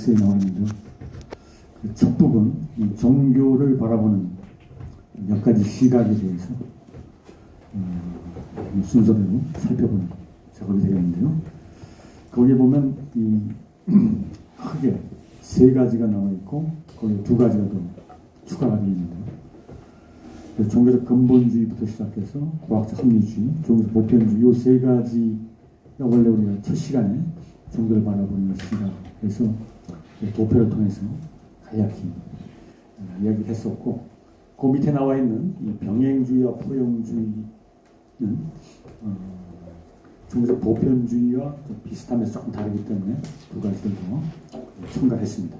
텍스트에 나와 있는데요. 그 첫 부분, 이 종교를 바라보는 몇 가지 시각에 대해서 순서대로 살펴보는 작업이 되겠는데요. 거기에 보면 이 크게 세 가지가 나와 있고 거기에 두 가지가 더 추가가 되어 있는데요. 종교적 근본주의부터 시작해서 과학적 합리주의, 종교적 보편주의 이 세 가지가 원래 우리가 첫 시간에 종교를 바라보는 시각에서 도표를 통해서 간략히 이야기를 했었고, 그 밑에 나와 있는 이 병행주의와 포용주의는 종교적 보편주의와 좀 비슷하면서 조금 다르기 때문에 두 가지를 더 첨가했습니다.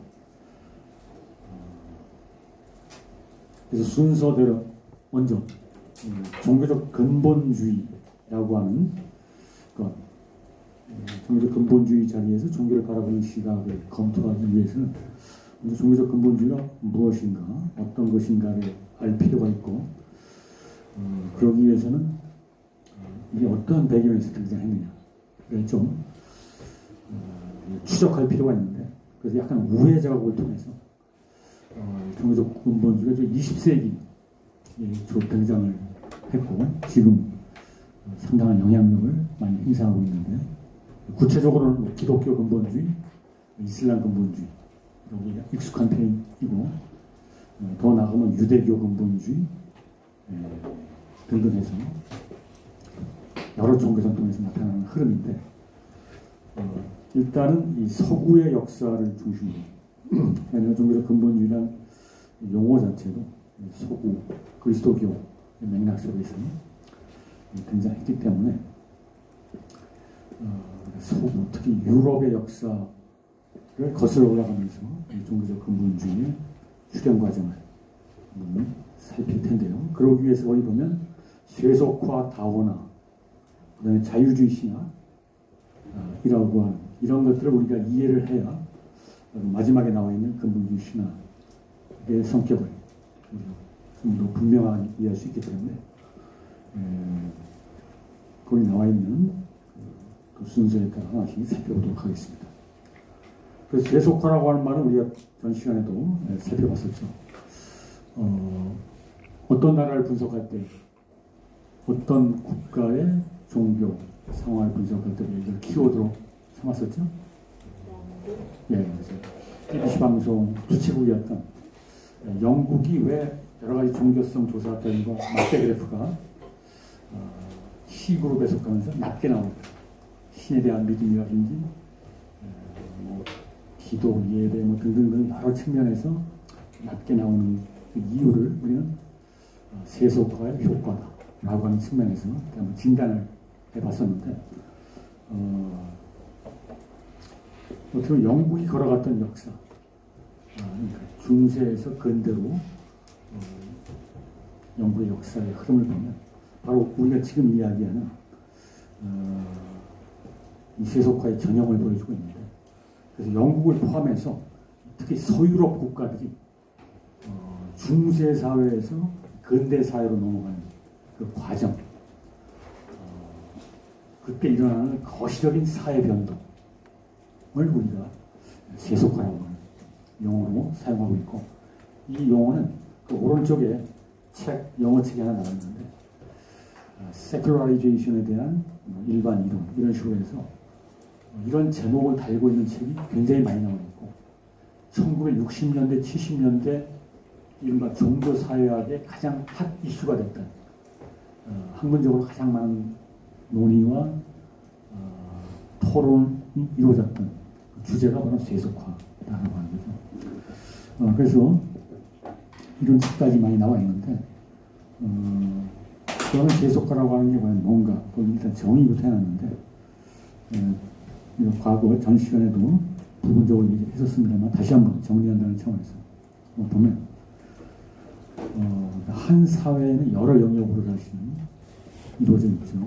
그래서 순서대로 먼저 종교적 근본주의라고 하는 것, 종교적 근본주의 자리에서 종교를 바라보는 시각을 검토하기 위해서는 먼저 종교적 근본주의가 무엇인가, 어떤 것인가를 알 필요가 있고, 그러기 위해서는 이게 어떤 배경에서 등장했느냐를 좀 추적할 필요가 있는데, 그래서 약간 우회 작업을 통해서 종교적 근본주의가 20세기 주로 등장을 했고 지금 상당한 영향력을 많이 행사하고 있는데, 구체적으로는 기독교 근본주의, 이슬람 근본주의 여기 익숙한 편이고, 더 나아가면 유대교 근본주의 등등 해서 여러 종교선 통해서 나타나는 흐름인데, 일단은 이 서구의 역사를 중심으로 왜냐하면 종교적 근본주의란 용어 자체도 서구 그리스도교 맥락 속에서 등장했기 때문에 서구, 특히 유럽의 역사를 거슬러 올라가면서 종교적 근본주의의 수련 과정을 살필 텐데요. 그러기 위해서 거기 보면 쇠속화 다원화, 그 다음에 자유주의 신화 이라고 하는 이런 것들을 우리가 이해를 해야 마지막에 나와 있는 근본주의 신화의 성격을 좀 더 분명하게 이해할 수 있기 때문에 거기 나와 있는 그 순서에 따라 하나씩 살펴보도록 하겠습니다. 그래서 쇠속화라고 하는 말은 우리가 전 시간에도 살펴봤었죠. 어떤 나라를 분석할 때, 어떤 국가의 종교 상황을 분석할 때 이걸 키워드로 삼았었죠. 예, 그래서 BBC 방송 주최국이었던 영국이 왜 여러 가지 종교성 조사 결과 막대 그래프가 C그룹에 속하면서 낮게 나올까? 신에 대한 믿음이라든지 뭐 기도, 예배 뭐 등등 여러 측면에서 낮게 나오는 그 이유를 우리는 세속화의 효과다라고 하는 측면에서 한번 진단을 해봤었는데, 어떻게 보면 영국이 걸어갔던 역사, 그러니까 중세에서 근대로 영국의 역사의 흐름을 보면 바로 우리가 지금 이야기하는 이 세속화의 전형을 보여주고 있는데, 그래서 영국을 포함해서 특히 서유럽 국가들이 중세 사회에서 근대 사회로 넘어가는 그 과정, 그때 일어나는 거시적인 사회 변동을 우리가 세속화라고 하는 용어로 사용하고 있고, 이 용어는 그 오른쪽에 영어책이 하나 나왔는데 세큘러라이제이션에 대한 일반 이론 이런 식으로 해서 이런 제목을 달고 있는 책이 굉장히 많이 나오고 있고, 1960년대 70년대 이른바 종교사회학의 가장 핫 이슈가 됐던 학문적으로 가장 많은 논의와 토론이 이루어졌던 주제가 바로 세속화라고 하는 거죠. 그래서 이런 책까지 많이 나와 있는데, 그러면 세속화라고 하는 게 과연 뭔가, 일단 정의부터 해놨는데, 과거 전 시간에도 부분적으로 얘기했었습니다만 다시 한번 정리한다는 차원에서 보면 한 사회는 여러 영역으로 사실은 이루어져 있죠.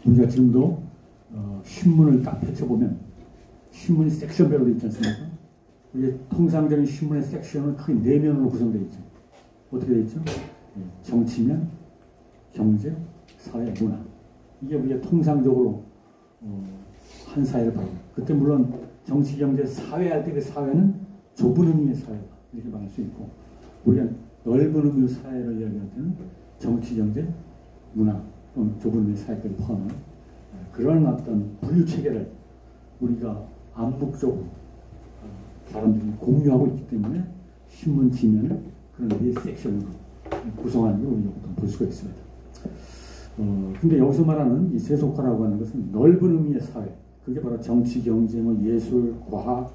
우리가 지금도 신문을 딱 펼쳐보면 신문이 섹션별로 되어 있지 않습니까? 우리 통상적인 신문의 섹션은 크게 4면으로 구성되어 있죠. 어떻게 되어 있죠? 정치면, 경제, 사회, 문화. 이게 우리가 통상적으로 한 사회를 봐요. 그때 물론 정치, 경제, 사회 할 때 그 사회는 좁은 의미의 사회다 이렇게 말할 수 있고, 우리가 넓은 의미의 사회를 이야기할 때는 정치, 경제, 문화 또는 좁은 의미의 사회까지 포함한 그런 어떤 분류 체계를 우리가 암묵적으로 사람들이 공유하고 있기 때문에 신문 지면을 그런 네 섹션으로 구성하는 걸 우리가 볼 수가 있습니다. 근데 여기서 말하는 이 세속화라고 하는 것은 넓은 의미의 사회, 그게 바로 정치, 경제, 뭐 예술, 과학,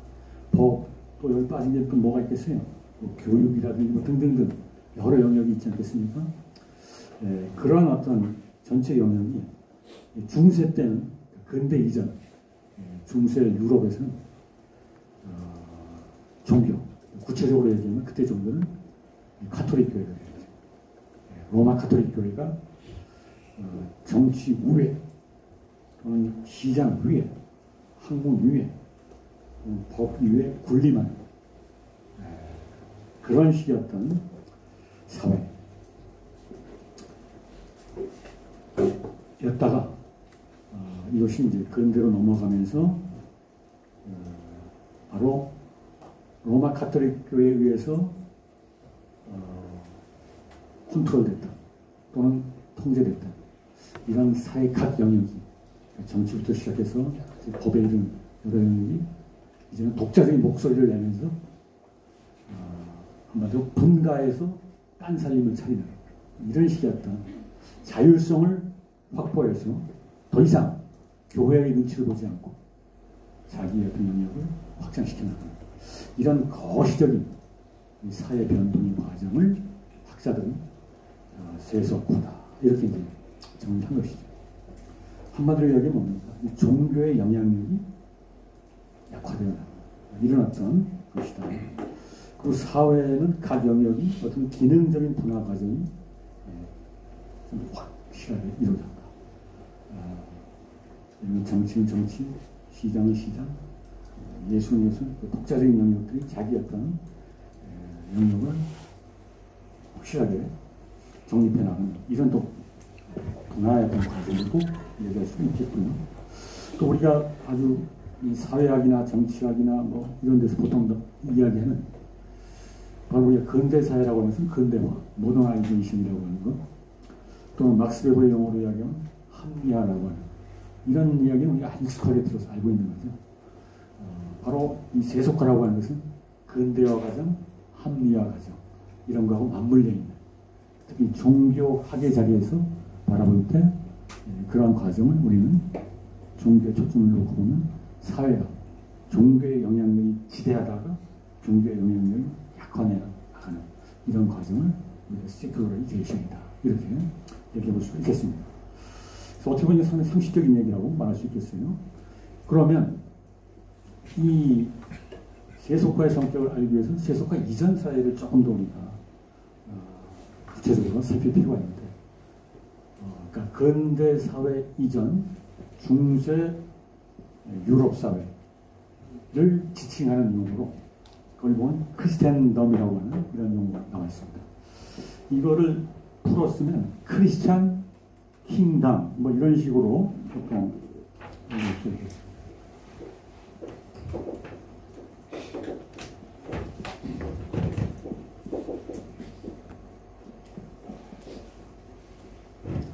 법, 또 여기 빠진 게 또 뭐가 있겠어요? 뭐 교육이라든지 뭐 등등등 여러 영역이 있지 않겠습니까? 그러한 어떤 전체 영역이 중세 때는, 근대 이전, 중세 유럽에서는 종교, 구체적으로 얘기하면 그때 종교는 가톨릭 교회가 되죠. 로마 가톨릭 교회가 정치 우회, 또는 시장 위에, 학문 위에, 법 위에 군림하는 그런 식이었던 사회 였다가 이것이 이제 근대로 넘어가면서 바로 로마 가톨릭 교회에 의해서 컨트롤됐다 또는 통제됐다, 이런 사회 각 영역이, 정치부터 시작해서 법에 이른 여러 영역이 이제는 독자적인 목소리를 내면서 한마디로 분가해서 딴 살림을 차리는 이런 식이었던 자율성을 확보해서 더 이상 교회의 눈치를 보지 않고 자기의 어떤 영역을 확장시켜 나가는 이런 거시적인 사회 변동의 과정을 학자들은 세속화다 이렇게 이제 정리한 것이죠. 한마디로 이야기하면 뭡니까? 종교의 영향력이 약화되어 일어났던 것이다. 그리고 사회는 각 영역이 어떤 기능적인 분화 과정이 좀 확실하게 이루어졌다. 정치는 정치, 시장은 시장, 예술은 예술, 독자적인 영역들이 자기 어떤 영역을 확실하게 정립해 나가는 이런 또 분화의 어떤 과정을 꼭 얘기할 수 있겠군요. 또 우리가 아주 이 사회학이나 정치학이나 뭐 이런 데서 보통 이야기하는 바로 우리가 근대사회라고 하는 것은 근대화, 모더나이제이션이라고 하는 것, 또는 막스 베버의 용어로 이야기하면 합리화라고 하는 이런 이야기는 우리가 익숙하게 들어서 알고 있는 거죠. 바로 이 세속화라고 하는 것은 근대화 과정, 합리화 과정 이런 거하고 맞물려 있는, 특히 종교학의 자리에서 바라볼 때 그러한 과정을 우리는 종교에 초점을 놓고 보면 사회가 종교의 영향력이 지대하다가 종교의 영향력이 약화내 나가는 이런 과정을 우리가 세큘러라이제이션이다 이렇게 얘기해 볼 수 있겠습니다. 그래서 어떻게 보면 상당히 상식적인 얘기라고 말할 수 있겠어요. 그러면 이 세속화의 성격을 알기 위해서는 세속화 이전 사회를 조금 더 우리가 구체적으로 살필 필요가 있는데, 그러니까 근대 사회 이전 중세 유럽 사회를 지칭하는 용어로 그걸 보면 크리스찬덤이라고 하는 이런 용어가 나와 있습니다. 이거를 풀었으면 크리스찬 킹덤 뭐 이런 식으로 보통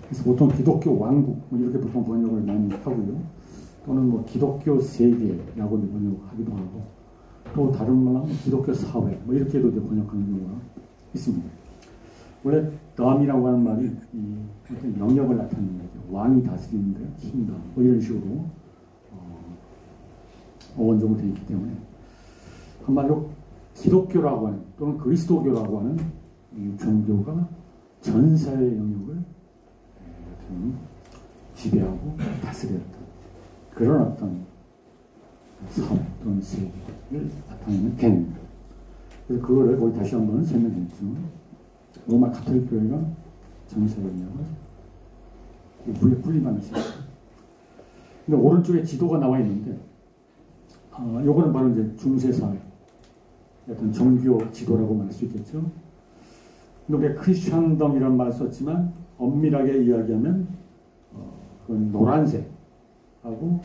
그래서 보통 기독교 왕국 뭐 이렇게 보통 번역을 많이 하고요. 또는 뭐 기독교 세계라고 번역하기도 하고, 또 다른 말로 기독교 사회 뭐 이렇게도 번역하는 경우가 있습니다. 원래 덤이라고 하는 말이 이 어떤 영역을 나타내는 거죠. 왕이 다스리는데 킹덤 뭐 이런 식으로 어원적으로 되어 있기 때문에 한말로 기독교라고 하는 또는 그리스도교라고 하는 이 종교가 전 사회의 영역을 지배하고 다스렸다. 그런 어떤 사회 또는 세계를 나타내는 개념입니다. 그래서 그거를 거기 다시 한번 설명했죠. 로마 가톨릭 교회가 전 사회의 영역을 물에 분리만 했어요. 근데 오른쪽에 지도가 나와 있는데, 요거는 바로 이제 중세 사회, 어떤 종교 지도라고 말할 수 있겠죠. 근데 우리가 크리스천덤이라는 말을 썼지만 엄밀하게 이야기하면 그건 노란색하고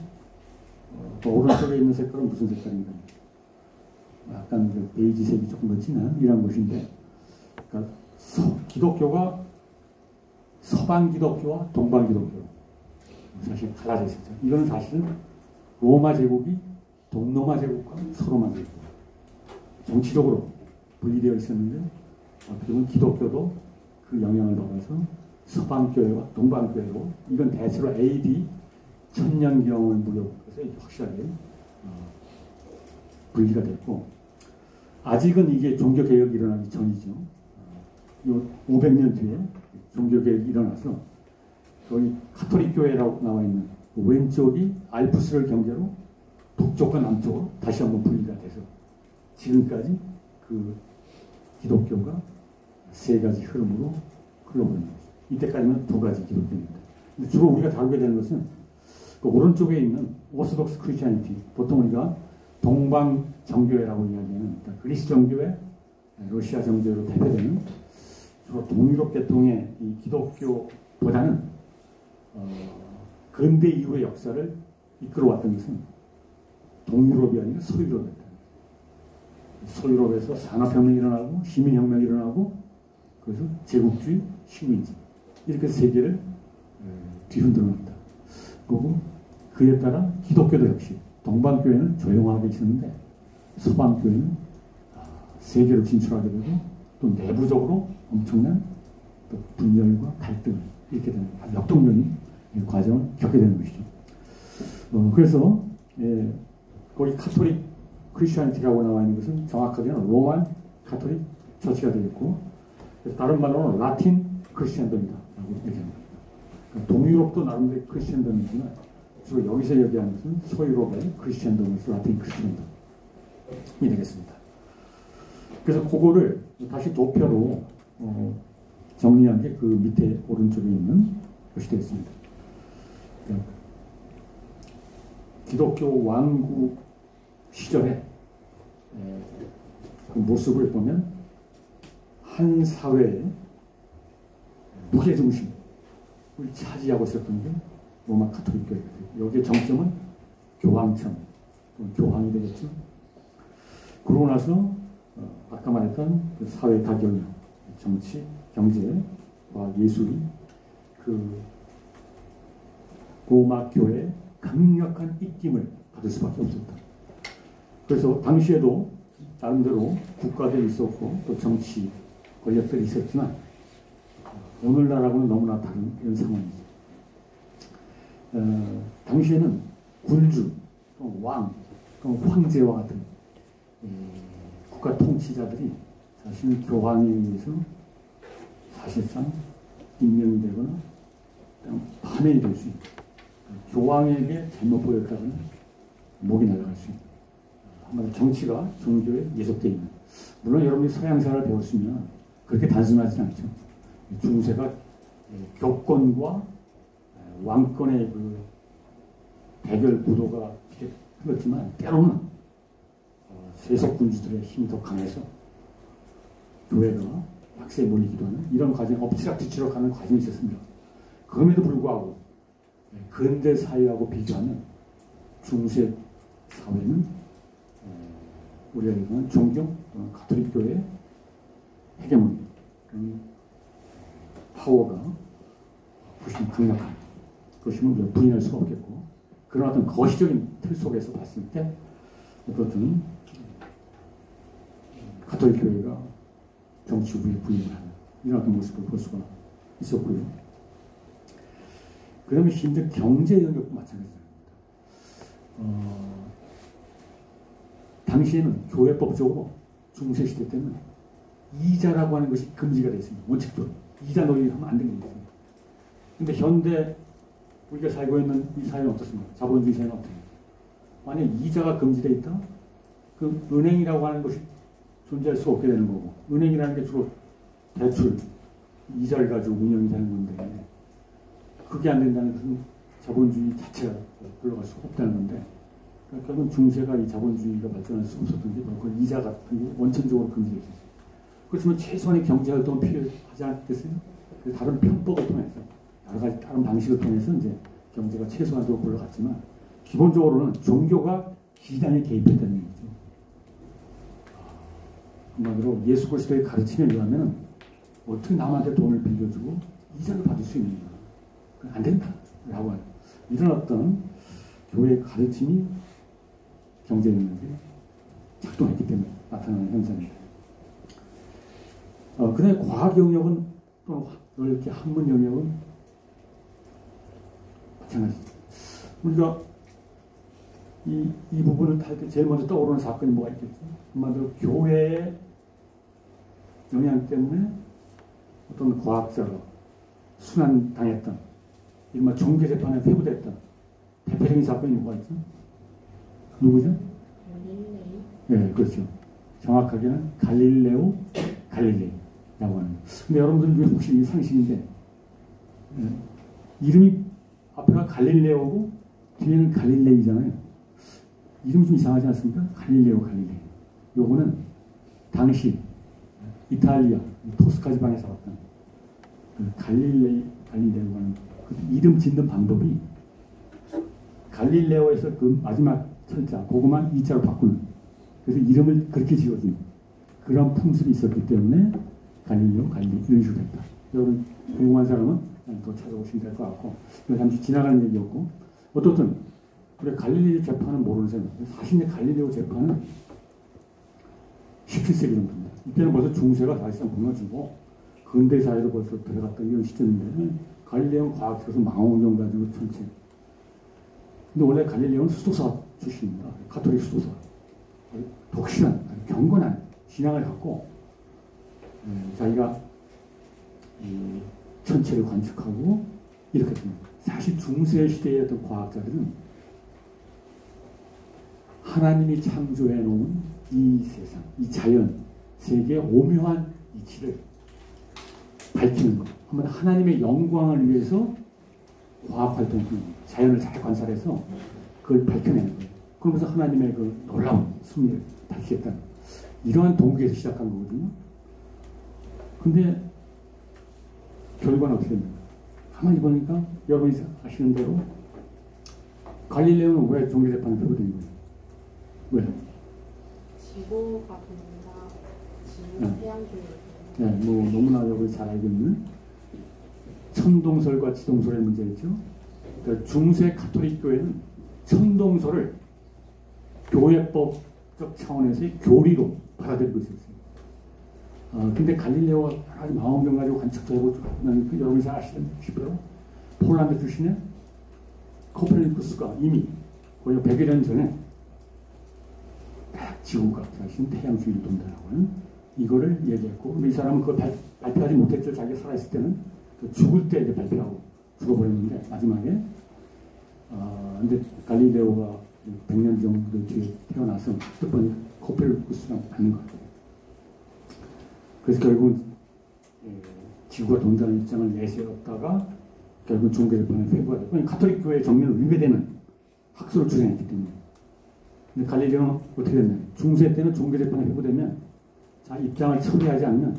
또 오른쪽에 있는 색깔은 무슨 색깔인가? 약간 그 베이지색이 조금 더 진한 이런 것인데, 그러니까 기독교가 서방 기독교와 동방 기독교 사실 갈라져 있었죠. 이건 사실은 로마 제국이 동로마 제국과 서로 만들고 정치적으로 분리되어 있었는데, 어떻게 보면 기독교도 그 영향을 받아서 서방교회와 동방교회로, 이건 대체로 AD 1000년경을 무렵해서 확실하게 분리가 됐고, 아직은 이게 종교개혁이 일어나기 전이죠. 요 500년 뒤에 종교개혁이 일어나서 거기 카톨릭 교회라고 나와 있는 그 왼쪽이 알프스를 경계로 북쪽과 남쪽으로 다시 한번 분리가 돼서 지금까지 그 기독교가 세 가지 흐름으로 흘러버린 거죠. 이때까지는 두 가지 기독교입니다. 근데 주로 우리가 다루게 되는 것은 그 오른쪽에 있는 오소독스 크리스천이티, 보통 우리가 동방 정교회라고 이야기하는, 그러니까 그리스 정교회, 러시아 정교회로 대표되는 주로 동유럽 계통의 이 기독교보다는 근대 이후의 역사를 이끌어왔던 것은 동유럽이 아니라 서유럽이었다. 서유럽에서 산업혁명이 일어나고 시민혁명이 일어나고, 그래서 제국주의, 식민지, 이렇게 세계를 뒤흔들어 놨다. 그리고 그에 따라 기독교도 역시 동방교회는 조용하게 있었는데 서방교회는 세계로 진출하게 되고, 또 내부적으로 엄청난 또 분열과 갈등을 이렇게 되는 역동적인 과정을 겪게 되는 것이죠. 그래서 거기 카톨릭 크리스천이티라고 나와 있는 것은 정확하게는 로만 카톨릭 처치가 되겠고, 다른 말로는 라틴 크리스천덤이다라고 얘기합니다. 그러니까 동유럽도 나름대로 크리스천덤이지만 주로 여기서 얘기하는 것은 서유럽의 크리스천덤에서 라틴 크리스천덤이 되겠습니다. 그래서 그거를 다시 도표로 정리한 게 그 밑에 오른쪽에 있는 것이 되겠습니다. 그러니까 기독교 왕국 시절에 그 모습을 보면 한 사회의 무게중심을 차지하고 있었던 게 로마 카톨릭 교회가 돼요. 여기에 정점은 교황청, 교황이 되겠죠. 그러고 나서 아까 말했던 그 사회 다경영, 정치, 경제와 예술이 그 로마 교회의 강력한 입김을 받을 수밖에 없었다. 그래서 당시에도 나름대로 국가들이 있었고 또 정치 권력들이 있었지만 오늘날하고는 너무나 다른 이런 상황이죠. 당시에는 군주, 또 왕, 또 황제와 같은 국가 통치자들이 자신의 교황에 의해서 사실상 임명되거나 파면이 될 수 있다. 교황에게 잘못 보였다면 목이 날아갈 수 있다. 한마디로 정치가 종교에 예속되어 있는. 물론 여러분이 서양사를 배웠으면 그렇게 단순하지 않죠. 중세가 교권과 왕권의 그 대결 구도가 이렇게 흘렀지만 때로는 세속 군주들의 힘이 더 강해서 교회가 약세에 몰리기도 하는 이런 과정, 엎치락뒤치락 하는 과정이 있었습니다. 그럼에도 불구하고 근대 사회하고 비교하면 중세 사회는 우리가 얘기하는 종교, 가톨릭 교회의 헤게모니, 파워가 훨씬 강력한 것이면 우리가 부인할 수가 없겠고, 그런 어떤 거시적인 틀 속에서 봤을 때 어떤 가톨릭 교회가 정치 우위에 부인을 하는 이런 어떤 모습을 볼 수가 있었고요. 그 다음에 심지어 경제 영역도 마찬가지입니다. 당시에는 교회법적으로 중세시대 때는 이자라고 하는 것이 금지가 되어 있습니다. 원칙적으로. 이자 노리를 하면 안 되는 게 있습니다. 근데 현대 우리가 살고 있는 이 사회는 어떻습니까? 자본주의 사회는 어떻게? 만약 이자가 금지되어 있다? 그 은행이라고 하는 것이 존재할 수 없게 되는 거고, 은행이라는 게 주로 대출, 이자를 가지고 운영이 되는 건데, 그게 안 된다는 것은 자본주의 자체가 흘러갈 수 없다는 건데, 그러니까 결국 중세가 이 자본주의가 발전할 수 없었던 게 바로 그 이자 같은 게 원천적으로 금지되어 있었어요. 그렇지만 최소한의 경제활동은 필요하지 않겠어요? 그래서 다른 편법을 통해서, 여러 가지 다른 방식을 통해서 이제 경제가 최소한으로 올라갔지만, 기본적으로는 종교가 기단에 개입했다는 얘기죠. 한마디로 예수 그리스도의 가르침에 의하면 어떻게 남한테 돈을 빌려주고 이자를 받을 수 있는가? 안 된다. 라고 하는 이런 어떤 교회의 가르침이 경제 능력에 작동했기 때문에 나타나는 현상입니다. 그 다음에 과학 영역은 또는 이렇게 학문 영역은 마찬가지죠. 우리가 이 부분을 탈 때 제일 먼저 떠오르는 사건이 뭐가 있겠죠? 한마디로 교회의 영향 때문에 어떤 과학자가 순환당했던, 이른바 종교재판에 회부됐던 대표적인 사건이 뭐가 있죠? 누구죠? 네, 그렇죠. 정확하게는 갈릴레오 갈릴레이라고 하는. 근데 여러분들 중에 혹시 상식인데, 이름이 앞에가 갈릴레오고 뒤에는 갈릴레이잖아요. 이름 좀 이상하지 않습니까? 갈릴레오 갈릴레이. 요거는 당시 이탈리아 토스카 지방에 살았던 그 갈릴레오라고 하는 그 이름 짓는 방법이 갈릴레오에서 그 마지막 철자 그것만 이자로 바꾸는, 그래서 이름을 그렇게 지어준 그런 풍습이 있었기 때문에 갈릴레오 갈릴레이 이런 식으로 됐다. 여러분 궁금한 사람은 또 찾아보시면 될 것 같고, 이거 잠시 지나가는 얘기였고, 어떻든 그래 갈릴레오 재판은 모르는 사람, 사실 갈릴레오 재판은 17세기 정도입니다. 이때는 벌써 중세가 사실상 무너지고 근대 사회로 벌써 들어갔던 이런 시점인데, 갈릴레오는 과학에서 망원경 가지고 전체. 근데 원래 갈릴레오는 수도사 출신입니다. 가톨릭 수도사. 독실한, 경건한 신앙을 갖고 자기가 천체를 관측하고 이렇게 됩니다. 사실 중세 시대의 어떤 과학자들은 하나님이 창조해 놓은 이 세상, 이 자연, 세계의 오묘한 이치를 밝히는 것. 한번 하나님의 영광을 위해서 과학 활동을 하는 거예요. 자연을 잘 관찰해서 그걸 밝혀내는 거예요. 그러면서 하나님의 그 놀라운 승리를 밝히겠다는 이러한 동기에서 시작한 거거든요. 근데 결과는 어떻게 됩니까? 가만히 보니까 여러분이 아시는 대로 갈릴레오는 왜 종교재판에 표고된 거예요? 왜? 지구가 돈다. 지구 태양주의. 네, 뭐 너무나 여러분이 잘 알고 있는 천동설과 지동설의 문제였죠. 그러니까 중세 가톨릭 교회는 천동설을 교회법적 차원에서의 교리로 받아들이고 있었어요. 근데 갈릴레오가 아주 망원경 가지고 관측도 해보고 여러분이 잘 아시다시피 폴란드 출신의 코페르니쿠스가 이미 거의 100여 년 전에 지구가 사실은 태양주위를 돈다라고 하는 이거를 얘기했고, 이 사람은 그걸 발표하지 못했죠. 자기가 살아있을 때는 죽을 때 이제 발표하고 죽어버렸는데, 마지막에 근데 갈릴레오가 100년 정도 뒤에 태어나서 뜻보니 코페르니쿠스랑 맞는 것 같아요. 그래서 결국은 지구가 돈다는 입장을 내세웠다가 결국 종교재판에 회부가 되고, 가톨릭 교회의 정면을 위배되는 학설을 주장했기 때문에. 근데 갈릴레오는 어떻게 됐나요? 중세 때는 종교재판에 회부되면 자 입장을 처리하지 않으면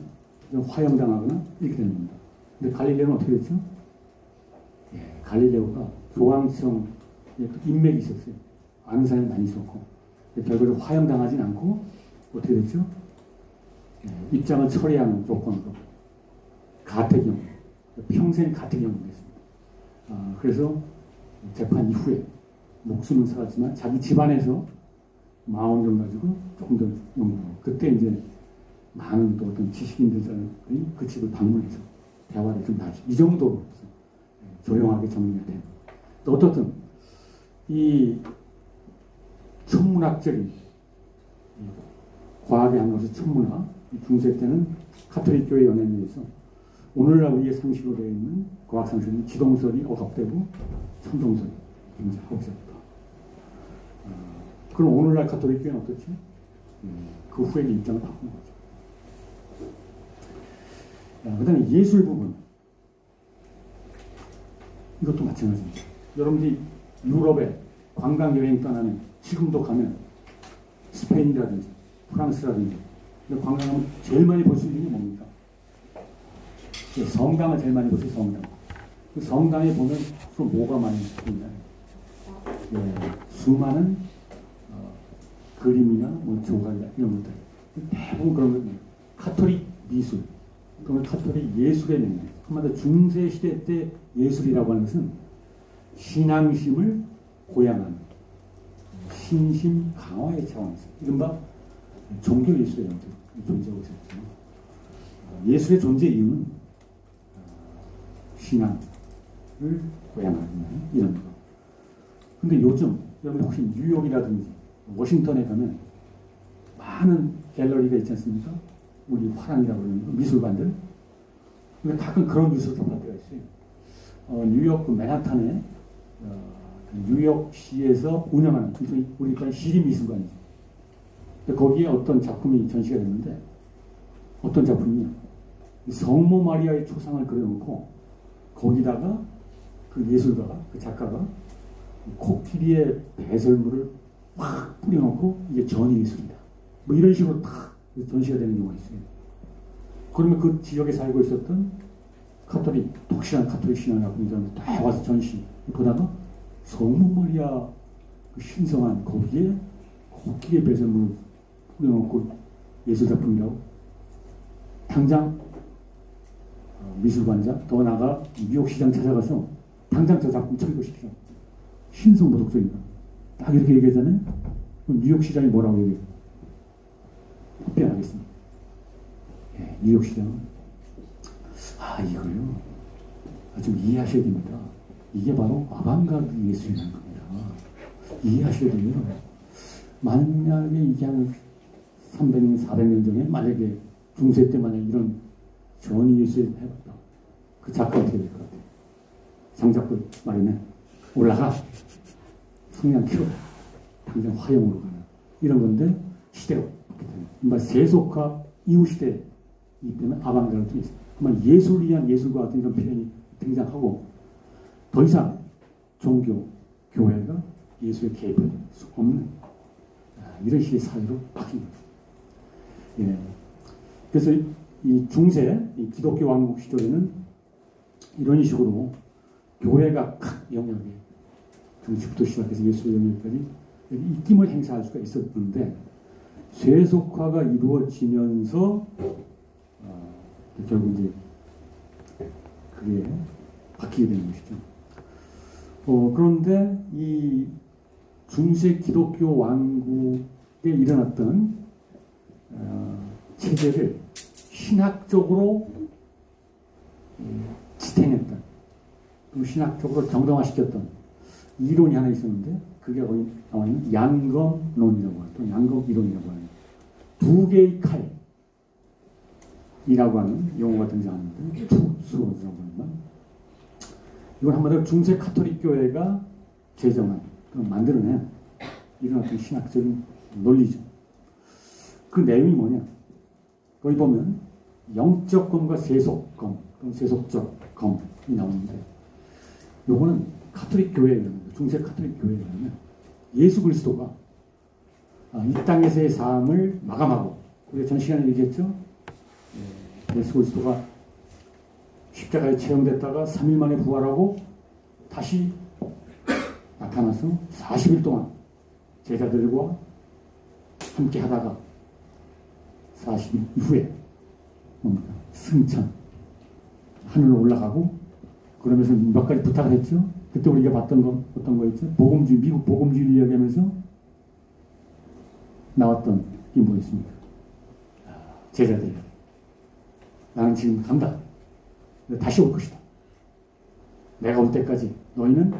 화형당하거나 이렇게 되는 겁니다. 근데 갈릴레오는 어떻게 됐죠? 갈릴레오가 교황청 인맥이 있었어요. 아는 사람이 많이 있었고, 결국에 화형당하진 않고 어떻게 됐죠? 입장을 처리하는 조건으로 가택형, 평생 가택형이 됐습니다. 그래서 재판 이후에 목숨은 살았지만 자기 집안에서 망원경 가지고 조금 더 연구하고, 그때 이제 많은 또 어떤 지식인들이 그 집을 방문해서 대화를 좀 하죠. 이 정도로 조용하게 정리가 된. 또 어떻든 이 천문학적인 과학의 한 것은 천문학, 중세 때는 가톨릭 교회 연행에 의해서 오늘날 우리의 상식으로 되어 있는 과학 상식은 지동설이 억압되고 천동설이 존재하고 있었다. 그럼 오늘날 가톨릭 교회는 어떻지? 그 후에 입장을 바꾼 거죠. 그 다음에 예술 부분. 이것도 마찬가지입니다. 여러분들이 유럽에 관광여행 떠나면, 지금도 가면 스페인이라든지 프랑스라든지 관광하면 제일 많이 볼 수 있는 게 뭡니까? 성당을 제일 많이 보세요. 성당. 그 성당에 보면 또 뭐가 많이 있나요? 수많은 그림이나 뭐 조각이나 이런 것들 대부분 그런 것 카톨릭 미술 또는 카톨릭 예술의 맥락 한마디로 중세 시대 때 예술이라고 하는 것은 신앙심을 고양하는 신심 강화의 차원에서 이른바 종교 예술의 형태로 존재하고 있었죠. 예술의 존재 이유는 신앙을 고양하는 이런 거. 근데 요즘 여러분 혹시 뉴욕이라든지 워싱턴에 가면 많은 갤러리가 있지 않습니까? 우리 화랑이라고 그러는 거, 미술관들. 근데 가끔 그런 미술도 볼 때가 있어요. 뉴욕 그 맨하탄에 뉴욕시에서 운영하는 우리 시립미술관이죠. 거기에 어떤 작품이 전시가 됐는데 어떤 작품이냐? 성모 마리아의 초상을 그려놓고 거기다가 그 예술가가 그 작가가 코끼리의 배설물을 확 뿌려놓고 이게 전예술이다. 뭐 이런 식으로 탁 전시가 되는 경우가 있어요. 그러면 그 지역에 살고 있었던 카톨릭, 독실한 카톨릭 신앙을 갖고 있는 사람들 다 와서 전시 보다가 성모 마리아 그 신성한 거기에 코끼리의 배설물을 뿌려놓고 예술작품이라고 당장 미술관장 더 나아가 뉴욕시장 찾아가서 당장 저 작품 철거시키자. 신성모독적이다. 딱 이렇게 얘기하잖아요. 그럼 뉴욕시장이 뭐라고 얘기해요? 답변하겠습니다. 예, 뉴욕시장은 이거요. 좀 이해하셔야 됩니다. 이게 바로 아방가르드 예술이라는 겁니다. 이해하셔야 돼요. 만약에 이게 한 300년, 400년 전에 만약에 중세 때 만약에 이런 전위 예술을 해봤다. 그 작가 어떻게 될 것 같아요? 장작불 마련해. 올라가. 성냥 키워. 당장 화형으로 가는. 이런 건데 시대가 바뀌었다. 세속화 이후 시대이기 때문에 아방가르드 예술. 정말 예술을 위한 예술과 같은 이런 표현이 등장하고 더 이상 종교, 교회가 예술에 개입할 수 없는 이런 식의 사회로 바뀐 거죠. 예. 그래서 이 중세 이 기독교 왕국 시절에는 이런 식으로 교회가 큰 영역에 정치부터 시작해서 예술 영역까지 입김을 행사할 수가 있었는데 세속화가 이루어지면서 결국 이제 그게 바뀌게 되는 것이죠. 그런데 이 중세 기독교 왕국에 일어났던 체제를 신학적으로 지탱했던 또 신학적으로 정당화시켰던 이론이 하나 있었는데 그게 거기 나와 있는 양검론이라고 하는 또 양검이론이라고 하는 두 개의 칼이라고 하는 용어가 등장하는데 투스워드라고 하는 건 이건 한마디로 중세 카톨릭 교회가 제정한 만들어낸 이런 어떤 신학적인 논리죠. 그 내용이 뭐냐? 거기 보면 영적 검과 세속 검, 또는 세속적 검이 나오는데 요거는 카톨릭 교회에 중세 카톨릭 교회에 가면 예수 그리스도가 이 땅에서의 삶을 마감하고 우리가 전 시간에 얘기했죠. 예수 그리스도가 십자가에 채용됐다가 3일 만에 부활하고 다시 나타나서 40일 동안 제자들과 함께 하다가 40일 이후에 뭡니까? 승천 하늘로 올라가고 그러면서 몇 가지 부탁을 했죠. 그때 우리가 봤던 거 어떤 거였죠? 복음주의, 미국 복음주의를 이야기하면서 나왔던 게 뭐였습니까? 제자들 나는 지금 간다. 다시 올 것이다. 내가 올 때까지 너희는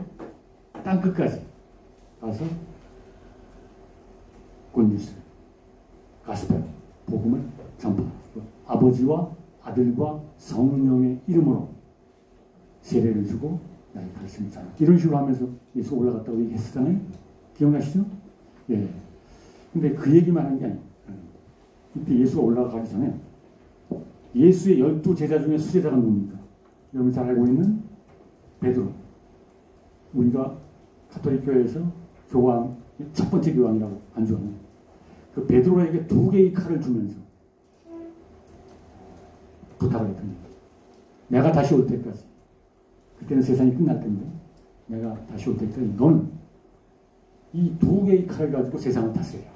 땅 끝까지 가서 굿뉴스, 가스펠, 복음을 전파하고 아버지와 아들과 성령의 이름으로 세례를 주고 나의 가르침을 전하. 이런 식으로 하면서 예수 올라갔다고 얘기했었잖아요. 기억나시죠? 예. 근데 그 얘기만 한 게 아니에요. 이때 예수가 올라가기 전에 예수의 12제자 중에 수제자가 누굽니까? 여러분 잘 알고 있는 베드로. 우리가 가톨릭 교회에서 교황, 첫 번째 교황이라고 안주하는 그 베드로에게 2개의 칼을 주면서 부탁을 했답니다. 내가 다시 올 때까지, 그때는 세상이 끝날 텐데 내가 다시 올 때까지 너는 이 두 개의 칼을 가지고 세상을 다스려요.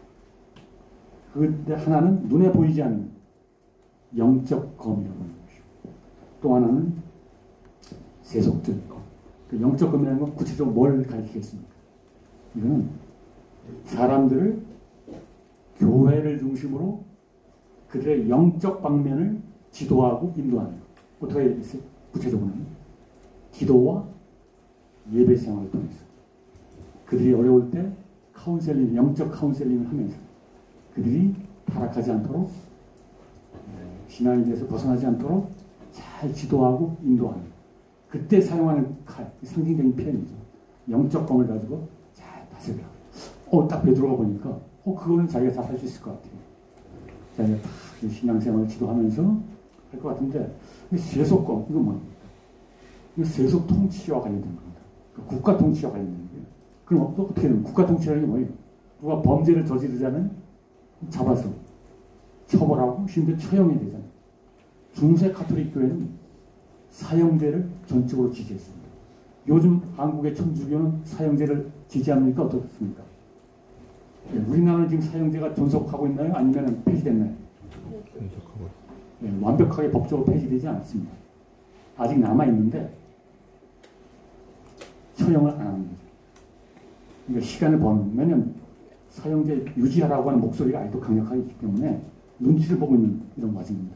그런데 하나는 눈에 보이지 않는 영적 검이라고 하는 것이고, 또 하나는 세속적 검. 그 영적 검이라는 건 구체적으로 뭘 가리키겠습니까? 이거는 사람들을 교회를 중심으로 그들의 영적 방면을 지도하고 인도하는 것. 어떻게 있어요? 구체적으로는 기도와 예배 생활을 통해서 그들이 어려울 때 카운셀링, 영적 카운셀링을 하면서 그들이 타락하지 않도록, 신앙에 대해서 벗어나지 않도록 잘 지도하고 인도하는, 그때 사용하는 칼, 상징적인 표현이죠. 영적 검을 가지고 잘 다스려. 딱 베드로가 보니까 그거는 자기가 잘 할 수 있을 것 같아요. 자기가 다 신앙생활을 지도하면서 할 것 같은데, 세속검, 이거 뭡니까? 이거 세속 통치와 관련된 겁니다. 국가 통치와 관련된 거예요. 그럼 어떻게 되면 국가 통치라는 게 뭐예요? 누가 범죄를 저지르자면 잡아서 처벌하고 심지어 처형이 되잖아요. 중세 카톨릭 교회는 사형제를 전적으로 지지했습니다. 요즘 한국의 천주교는 사형제를 지지합니까? 어떻습니까? 네, 우리나라는 지금 사형제가 존속하고 있나요? 아니면 폐지됐나요? 존속하고. 네, 완벽하게 법적으로 폐지되지 않습니다. 아직 남아있는데 처형을 안 하는 거죠. 그러니까 시간을 버는, 왜냐면 사형제 유지하라고 하는 목소리가 아직도 강력하기 때문에 눈치를 보고 있는 이런 과정입니다.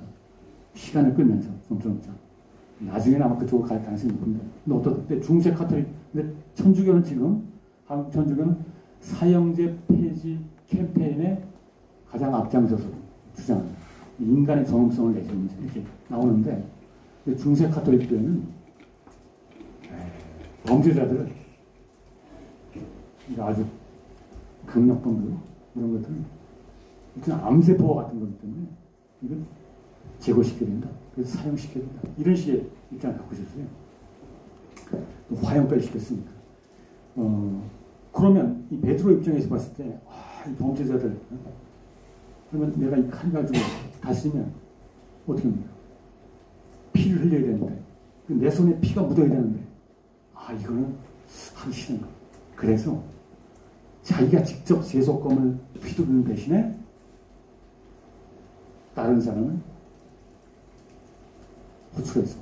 시간을 끌면서 점점점 나중에는 아마 그쪽으로 갈 가능성이 높은데, 근데 어떻든 중세 카톨릭, 근데 천주교는 지금, 한국 천주교는 사형제 폐지 캠페인에 가장 앞장서서 주장합니다. 인간의 정성을 내세우면서 이렇게 나오는데, 중세 카톨릭 교회는 범죄자들을 아주 강력범들 이런 것들은 그냥 암세포와 같은 거기 때문에 이건 제거시켜야 된다. 그래서 사형시켜야 된다. 이런 식의 입장을 갖고 있었어요. 화형까지 시켰으니까. 그러면 이 베드로 입장에서 봤을 때, 이 범죄자들, 그러면 내가 이 칼 가지고 다스리면 어떻게 합니까? 피를 흘려야 되는데, 내 손에 피가 묻어야 되는데, 이거는 하기 싫은 거. 그래서 자기가 직접 세속검을 휘두르는 대신에 다른 사람을 호출해서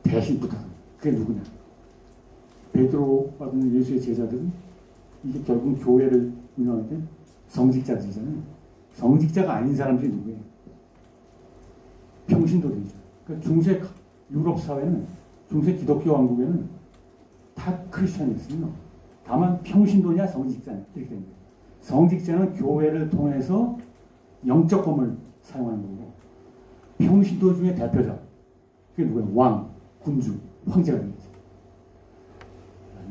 대신 부탁합니다. 그게 누구냐? 베드로 같은 예수의 제자들은 이게 결국 교회를 운영할 때 성직자들이잖아요. 성직자가 아닌 사람들이 누구예요? 평신도들이죠. 그러니까 중세 유럽 사회는, 중세 기독교 왕국에는 다 크리스천이었어요. 다만 평신도냐 성직자냐 이렇게 됩니다. 성직자는 교회를 통해서 영적 검을 사용하는 거고, 평신도 중에 대표자, 그게 누구예요? 왕, 군주, 황제가 됩니다.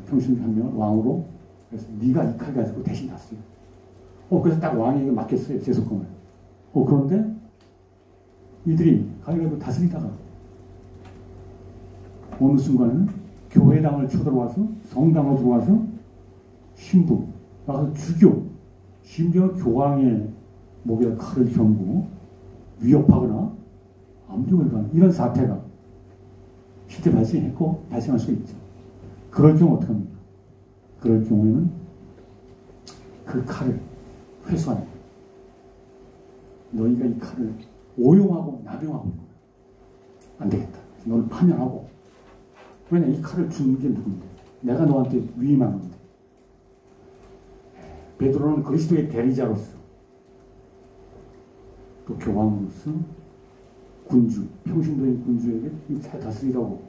평신도 한 명을 왕으로, 그래서 네가 이 칼 가지고 대신 다스려. 그래서 딱 왕에게 맡겼어요, 세속검을. 그런데 이들이 칼 가지고 다스리다가 어느 순간에는 교회당을 쳐들어와서, 성당으로 들어와서 신부 나가서 죽여, 심지어 교황의 목에 칼을 겨누고 위협하거나 압력을 가는 이런 사태가 실제 발생했고 발생할 수 있죠. 그럴 경우 어떻게 합니까? 그럴 경우에는 그 칼을 회수하는 거예요. 너희가 이 칼을 오용하고 남용하고 있는 거야. 안 되겠다. 너를 파면하고. 왜냐, 이 칼을 주는 게 누군데? 내가 너한테 위임한 건데. 베드로는 그리스도의 대리자로서, 또 교황으로서, 군주, 평신도인 군주에게 잘 다스리라고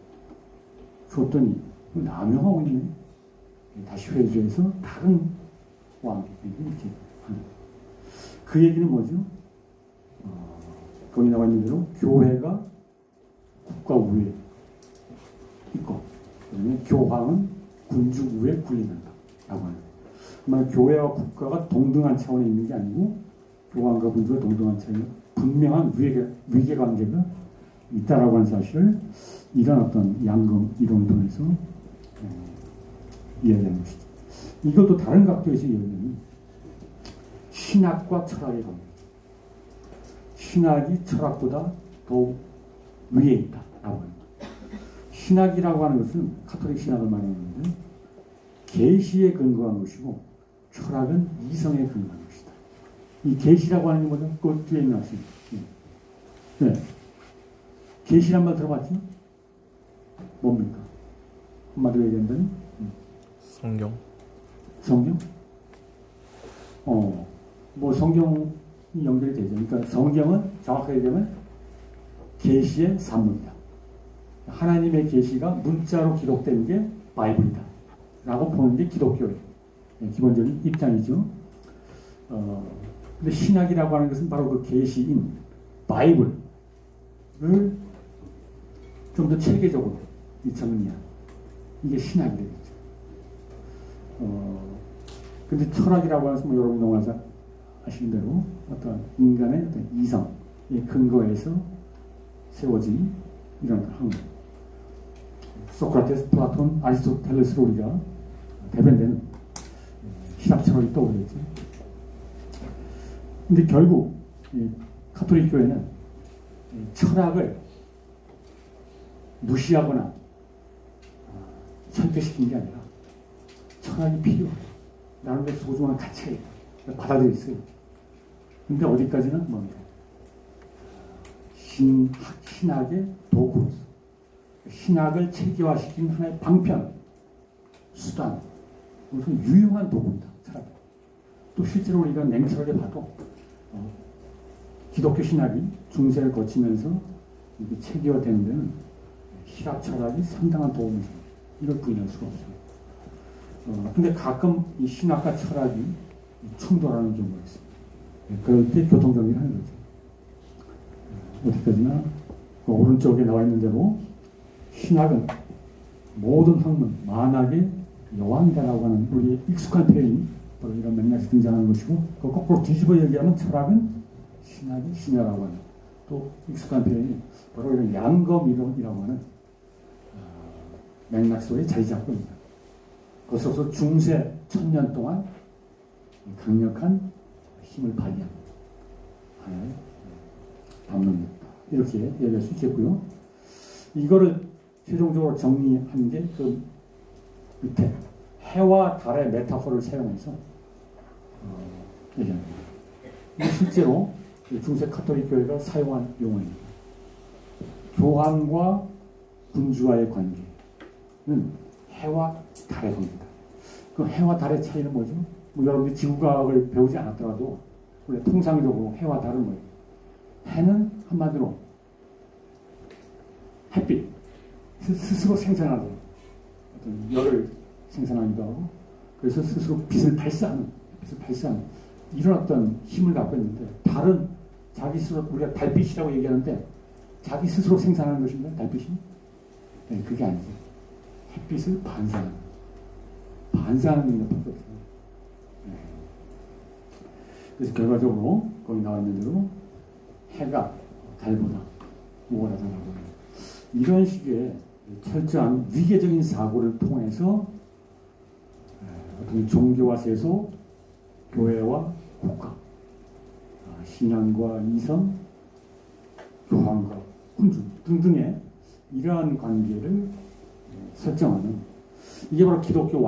줬더니 남용하고 있네. 다시 회수해서 다른 왕에게 이렇게 하는. 그 얘기는 뭐죠? 거기 나와 있는 대로 교회가 국가 위에 있고, 그다음에 교황은 군주 위에 군림한다 라고 하는. 그러면 교회와 국가가 동등한 차원에 있는 게 아니고, 교황과 군주가 동등한 차원에 분명한 위계관계가 있다라고 하는 사실을 이런 어떤 양금 이론을 통해서 이야기하는 것이죠. 이것도 다른 각도에서 이야기하는 신학과 철학의 관계. 신학이 철학보다 더 위에 있다라고 합니다. 신학이라고 하는 것은 카톨릭 신학을 말하는데 계시에 근거한 것이고, 철학은 이성에 근거한 것이다. 이 계시라고 하는 게 뭐죠? 그 뒤에 있는 학생. 네. 계시란 말 들어봤죠? 뭡니까? 한마디로 얘기한다면? 성경. 성경? 뭐 성경이 연결이 되죠. 그러니까 성경은 정확하게 얘기하면 계시의 산물이다. 하나님의 계시가 문자로 기록된 게 바이블이다. 라고 보는 게 기독교의 기본적인 입장이죠. 근데 신학이라고 하는 것은 바로 그 계시인 바이블을 좀 더 체계적으로 정리한 이게 신학이 되겠죠. 근데 철학이라고 하는 것은 뭐 여러분 너무나 아시는 대로 어떤 인간의 어떤 이성의 근거에서 세워진 이런 학문. 소크라테스, 플라톤, 아리스토텔레스로 우리가 대변되는 신학 철학이 떠오르겠죠. 근데 결국 가톨릭 교회는 철학을 무시하거나 철폐시킨 게 아니라 철학이 필요해요. 나름대로 소중한 가치가 있다. 받아들였어요. 근데 어디까지는 뭡니까? 신학의 도구로서 신학을 체계화시킨 하나의 방편, 수단, 무슨 유용한 도구입니다. 철학. 또 실제로 우리가 냉철하게 봐도 기독교 신학이 중세를 거치면서 이렇게 체계화되는 데는 신학 철학이 상당한 도움을 줍니다. 이걸 부인할 수가 없어요. 근데 가끔 이 신학과 철학이 충돌하는 경우가 있습니다. 그럴 때 교통정리를 하는 거죠. 어디까지나 그 오른쪽에 나와 있는 대로 신학은 모든 학문, 만학의 여왕이다라고 하는 우리의 익숙한 표현이 바로 이런 맥락에서 등장하는 것이고, 그 거꾸로 뒤집어 얘기하면 철학은 신학의 신여라고 하는 또 익숙한 표현이 바로 이런 양검이론이라고 하는 맥락 속에 자리 잡고 있다. 그것으로서 중세 1000년 동안 강력한 힘을 발휘한 하나의 담론이었다. 이렇게 얘기할 수 있겠고요. 이거를 최종적으로 정리한 게 그 밑에 해와 달의 메타포를 사용해서 얘기합니다. 이게 실제로 중세 카톨릭 교회가 사용한 용어입니다. 교황과 군주와의 관계는 해와 달의 관계다. 그 해와 달의 차이는 뭐죠? 뭐 여러분들이 지구과학을 배우지 않았더라도 우리가 통상적으로 해와 달은 뭐예요? 해는 한마디로 햇빛, 스스로 생산하는 어떤 열을 생산하기도 하고, 그래서 스스로 빛을 발사하는 이런 어떤 힘을 갖고 있는데, 달은 자기 스스로, 우리가 달빛이라고 얘기하는데 자기 스스로 생산하는 것인가요? 달빛이? 네, 그게 아니죠. 햇빛을 반사하는 능력밖에 없어요. 네. 그래서 결과적으로 거기 나와 있는 대로 해가 달보다 우월하다라고 합니다. 이런 식의 철저한 위계적인 사고를 통해서 어떤 종교와 세속, 교회와 국가, 신앙과 이성, 교황과 군주 등등의 이러한 관계를 설정하는, 이게 바로 기독교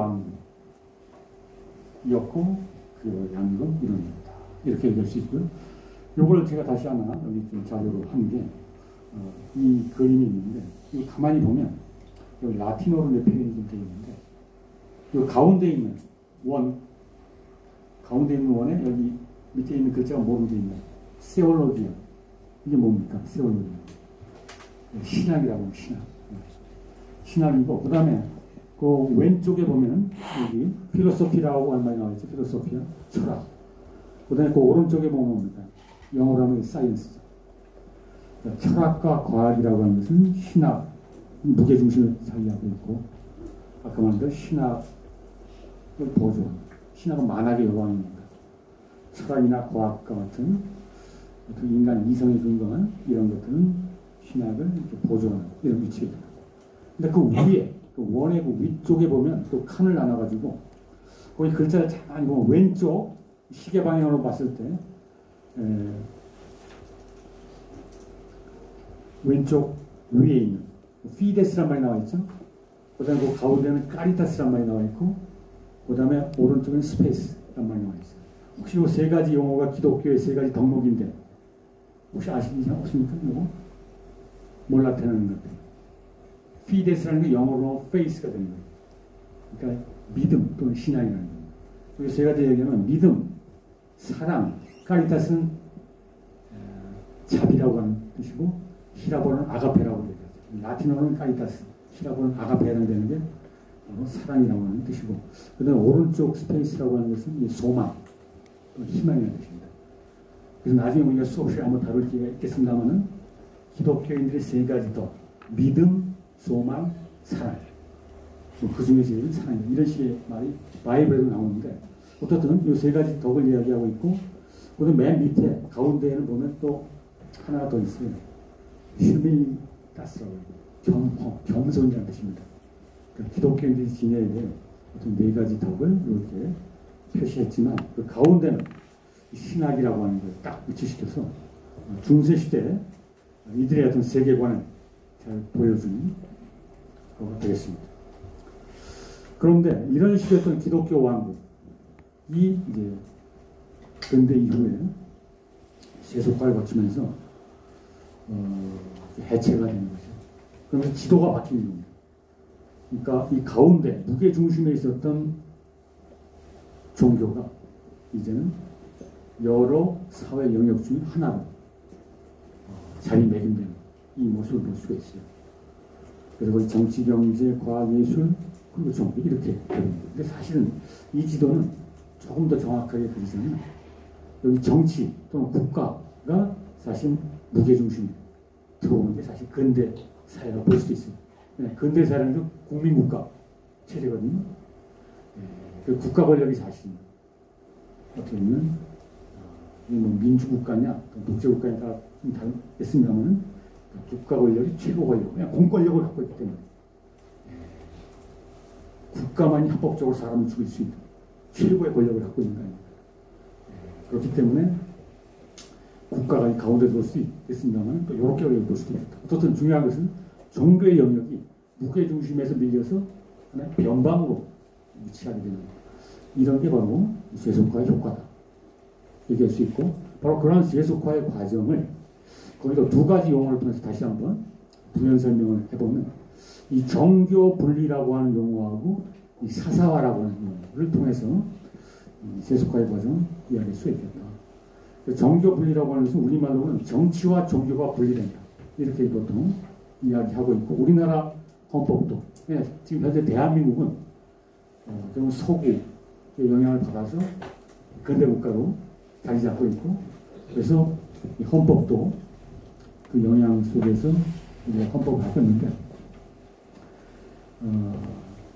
왕이었고 그 양금 이론입니다. 이렇게 얘기할 수 있고요. 요걸 제가 다시 하나 여기 좀 자료로 한 게 이 그림이 있는데, 이거 가만히 보면 여기 라틴어로 내 표현이 좀 되어 있는데, 이 가운데 있는 원에 여기 밑에 있는 글자가 뭐로 되어 있나요? 세올로기아. 이게 뭡니까? 세올로기아. 신학이라고 하면 신학이고, 그 다음에 그 왼쪽에 보면 여기 필로소피라고 하는 말이 나와있죠. 필로소피아, 철학. 그 다음에 그 오른쪽에 보면 뭡니까? 영어로 하면 사이언스죠. 철학과 과학이라고 하는 것은 신학, 무게중심을 차지하고 있고, 아까 말한 대로 신학을 보조하는, 신학은 만학의 여왕입니다. 철학이나 과학과 같은 어떤 인간 이성에 근거한 이런 것들은 신학을 이렇게 보조하는 이런 위치입니다. 근데 그 위에, 그 원의 그 위쪽에 보면 또 칸을 나눠가지고, 거기 글자를 잘 보면 왼쪽 시계 방향으로 봤을 때, 왼쪽 위에 있는 피데스란 말이 나와 있죠. 그 다음에 그 가운데는 까리타스란 말이 나와 있고, 그 다음에 오른쪽은 스페이스, 말이 나와 있어요. 혹시 이 세 가지 용어가 기독교의 세 가지 덕목인데 혹시 아시는지 없습니까? 이거 뭘 나타내는 것 같아요. 피데스라는 게 영어로 faith가 되는 거예요. 그러니까 믿음 또는 신앙이라는 겁니다. 이 세 가지 얘기하면 믿음, 사랑, 카리타스는 자비라고 하는 뜻이고 히라보는 아가페라고 얘기하죠. 라틴어는 카리타스, 히라보는 아가페에 해당되는 게 바로 사랑이라고 하는 뜻이고 그 다음에 오른쪽 스페이스라고 하는 것은 소망, 희망이라는 뜻입니다. 그래서 나중에 우리가 수업시에 한번 다룰 기회가 있겠습니다만은 기독교인들의 세 가지 덕, 믿음, 소망, 사랑. 그 중에 제일 사랑이다. 이런 식의 말이 바이블에도 나오는데 어떻든 이 세 가지 덕을 이야기하고 있고 그다음 맨 밑에 가운데에는 보면 또 하나가 더 있어요. 휴밀리타스라고 해요. 겸손이라는 뜻입니다. 그러니까 기독교인들이 지녀야 될 어떤 네 가지 덕을 이렇게 표시했지만 그 가운데는 신학이라고 하는 걸 딱 위치시켜서 중세시대 이들의 어떤 세계관을 잘 보여주는 거가 되겠습니다. 그런데 이런 식의 어떤 기독교 왕국이 이제 근대 이후에 세속화를 거치면서 해체가 되는 거죠. 그러면서 지도가 바뀌는 겁니다. 그러니까 이 가운데 무게 중심에 있었던 종교가 이제는 여러 사회 영역 중 하나로 자리매김되는 이 모습을 볼 수가 있어요. 그리고 정치, 경제, 과학, 예술 그리고 종교 이렇게 됩니다. 근데 사실은 이 지도는 조금 더 정확하게 그리자면 여기 정치 또는 국가가 사실 무게중심에 들어오는 게 사실 근대 사회가 볼 수도 있습니다. 근대 사회는 국민국가 체제거든요. 그 국가 권력이 사실 어떻게 보면 뭐 민주국가냐 독재국가냐 다 좀 다르겠습니다만 국가 권력이 최고 권력, 그냥 공권력을 갖고 있기 때문에 국가만이 합법적으로 사람을 죽일 수 있는 최고의 권력을 갖고 있는 거 아닙니까? 그렇기 때문에 국가가 이 가운데 들어올 수도 있겠습니다만 또 이렇게 볼 수도 있겠다. 어쨌든 중요한 것은 종교의 영역이 무게중심에서 밀려서 하나의 변방으로 위치하게 되는 이런 게 바로 세속화의 효과다. 얘기할 수 있고 바로 그런 세속화의 과정을 거기서 두 가지 용어를 통해서 다시 한번 부연 설명을 해보면 이 정교 분리라고 하는 용어하고 이 사사화라고 하는 용어를 통해서 세속화의 과정을 이해할 수 있겠다. 정교 분리라고 하는 것은 우리말로는 정치와 종교가 분리된다. 이렇게 보통 이야기하고 있고 우리나라 헌법도 지금 현재 대한민국은 좀 서구의 영향을 받아서 근대 국가로 자리 잡고 있고 그래서 이 헌법도 그 영향 속에서 이제 헌법을 갖고 있는데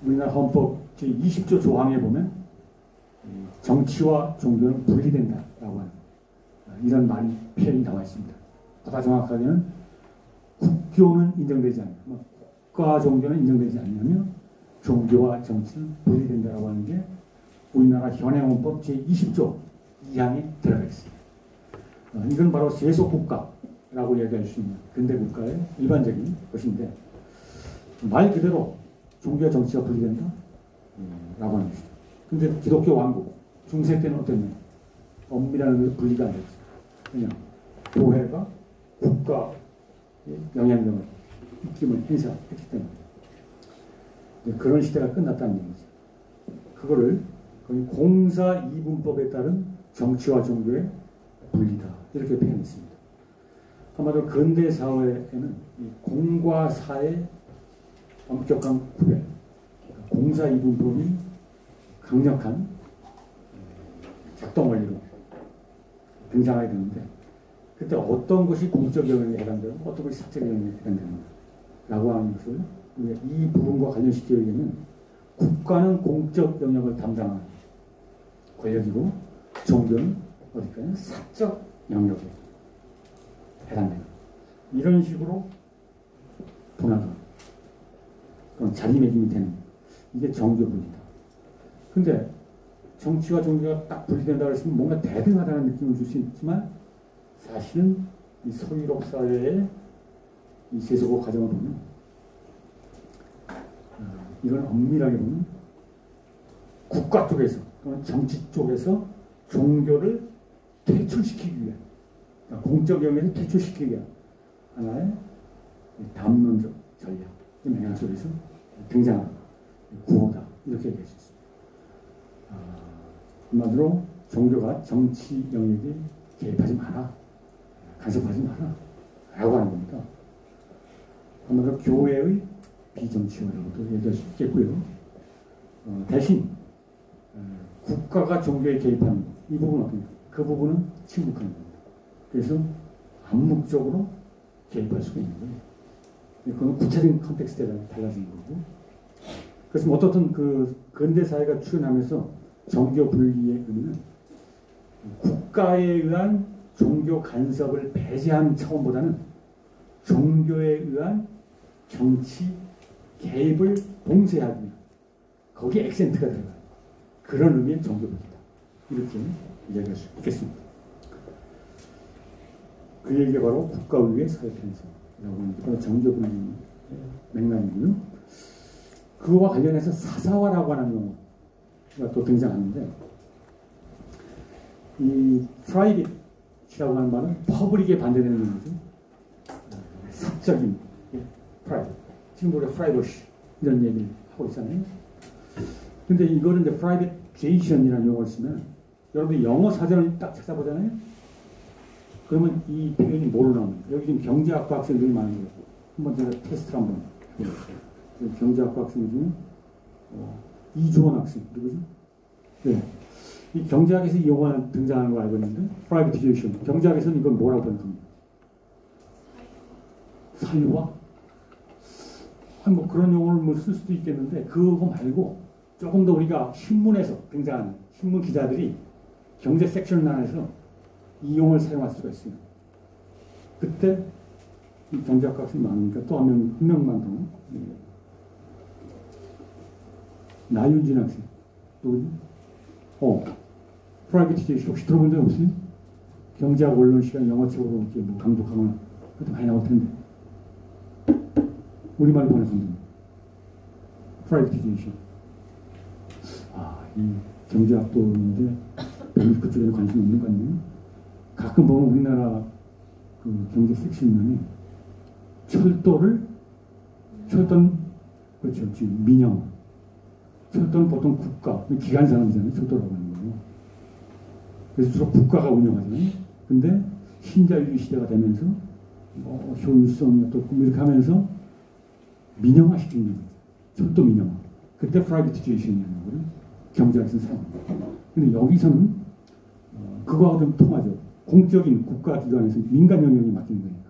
우리나라 헌법 제20조 조항에 보면 정치와 종교는 분리된다라고 하는 이런 말이 표현이 나와 있습니다. 보다 정확하게는 국교는 인정되지 않으면 국가 종교는 인정되지 않으면 종교와 정치는 분리된다라고 하는 게 우리나라 현행헌법 제20조 2항에 들어가 있습니다. 이건 바로 세속국가라고 이야기할 수 있는 근대 국가의 일반적인 것인데 말 그대로 종교와 정치가 분리된다? 라고 하는 것이죠. 근데 기독교 왕국, 중세 때는 어땠냐? 엄밀한 것은 분리가 안 됐어요. 그냥 교회가 국가의 영향력을, 입김을 행사했기 때문에 그런 시대가 끝났다는 얘기죠. 그거를 거의 공사 이분법에 따른 정치와 종교의 분리다. 이렇게 표현했습니다. 한마디로 근대 사회에는 이 공과 사의 엄격한 구별, 그러니까 공사 이분법이 강력한 작동 원리로 등장하게 되는데 그때 어떤 것이 공적 영역에 해당되고 어떤 것이 사적 영역에 해당되는가 라고 하는 것을 이 부분과 관련시켜 얘기하면 국가는 공적 영역을 담당하는 권력이고 종교는 어디까지는 사적 영역에 해당되는 이런 식으로 분화가 그런 자리매김이 되는 이게 정교분이다. 근데 정치와 종교가 딱 분리된다고 했으면 뭔가 대등하다는 느낌을 줄 수 있지만 사실은 이 서유럽 사회의 이 세속화 과정을 보면 이건 엄밀하게 보면 국가 쪽에서 또는 정치 쪽에서 종교를 퇴출시키기 위한, 그러니까 공적 영역에서 퇴출시키기 위한 하나의 담론적 전략, 맥락 속에서 등장하는 구호다, 이렇게 얘기할 수 있습니다. 한마디로 종교가 정치 영역에 개입하지 마라, 간섭하지 마라 라고 하는 겁니다. 한마디로 교회의 비정치화라고도 얘기할 수 있겠고요. 대신 국가가 종교에 개입하는 이 부분은 어떻습니까? 그 부분은 침묵하는 겁니다. 그래서 암묵적으로 개입할 수가 있는 거예요. 그건 구체적인 컨텍스트에 따라 달라지는 거고. 그래서 어떻든 그 근대 사회가 추진하면서 종교 분리의 의미는 국가에 의한 종교 간섭을 배제한 차원보다는 종교에 의한 정치 개입을 봉쇄하기 위한, 거기에 액센트가 들어가요. 그런 의미의 종교분리다, 이렇게 이야기할 수 있겠습니다. 그 얘기가 바로 국가의회 사회 편성이라고 하는 게 바로 종교분리의 맥락이고요. 그거와 관련해서 사사화라고 하는 용어가 또 등장하는데, 이 프라이빗이라고 하는 말은 퍼블릭에 반대되는 용어죠. 사적인 프라이빗. 지금 우리가 프라이버시 이런 얘기를 하고 있잖아요. 근데 이거는 이제 프라이빗제이션이라는 용어를 쓰면, 여러분들 영어 사전을 딱 찾아보잖아요. 그러면 이 표현이 뭐로 나옵니까? 여기 지금 경제학과 학생들이 많은 거예요. 한번 제가 테스트를 한번 해볼게요. 경제학과 학생 중에 이주원 학생, 누구죠? 네. 이 경제학에서 이 용어가 등장하는 거 알고 있는데, 프라이빗제이션. 경제학에서는 이건 뭐라고 생각합니까? 사유화? 아니 뭐 그런 용어를 뭐 쓸 수도 있겠는데, 그거 말고 조금 더 우리가 신문에서 등장하는 신문 기자들이 경제 섹션 안에서 이 용어를 사용할 수가 있어요. 그때 이 경제학과 학생이 많으니까 또 한 명만 더. 나윤진 학생. 누구지? 프라이빗제이션 혹시 들어본 적 없어요? 경제학 원론 시간 영어책으로 이렇게 뭐 강독하거나 그것도 많이 나올 텐데. 우리말로 번역하면 프라이빗제이션. 이 경제학도인데 별로 그쪽에 관심이 없는 거 아니에요? 가끔 보면 우리나라 그 경제 섹션면에 철도는 그렇죠, 지금 민영. 철도는 보통 국가, 기관 산업이잖아요. 철도라고 하는 거예요. 그래서 주로 국가가 운영하잖아요. 근데 신자유주의 시대가 되면서 효율성이 어떻고 이렇게 하면서 민영화 시키는 거죠. 철도 민영화. 그때 프라이빗제이션이라는 거를 경제학에서 사용합니다. 근데 여기서는 그거하고 좀 통하죠. 공적인 국가 기관에서 민간 영역이 맡기는 거니까.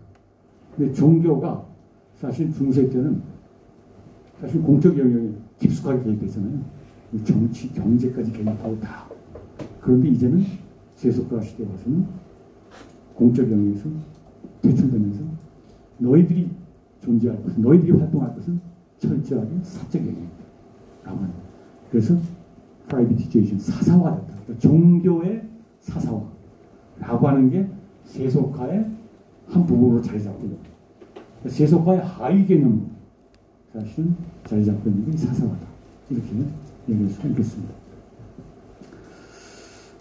근데 종교가 사실 중세 때는 사실 공적 영역에 깊숙하게 개입했잖아요. 정치, 경제까지 개입하고 다. 그런데 이제는 세속화 시대에 와서는 공적 영역에서 퇴출되면서 너희들이 존재할 것은, 너희들이 활동할 것은 철저하게 사적 영역이다 라고 하는. 그래서 프라이빗제이션, 사사화됐다. 그러니까 종교의 사사화라고 하는 게 세속화의 한 부분으로 자리 잡고요. 그러니까 세속화의 하위 개념 사실은 자리 잡고 있는 게 사사화다. 이렇게 얘기할 수가 있겠습니다.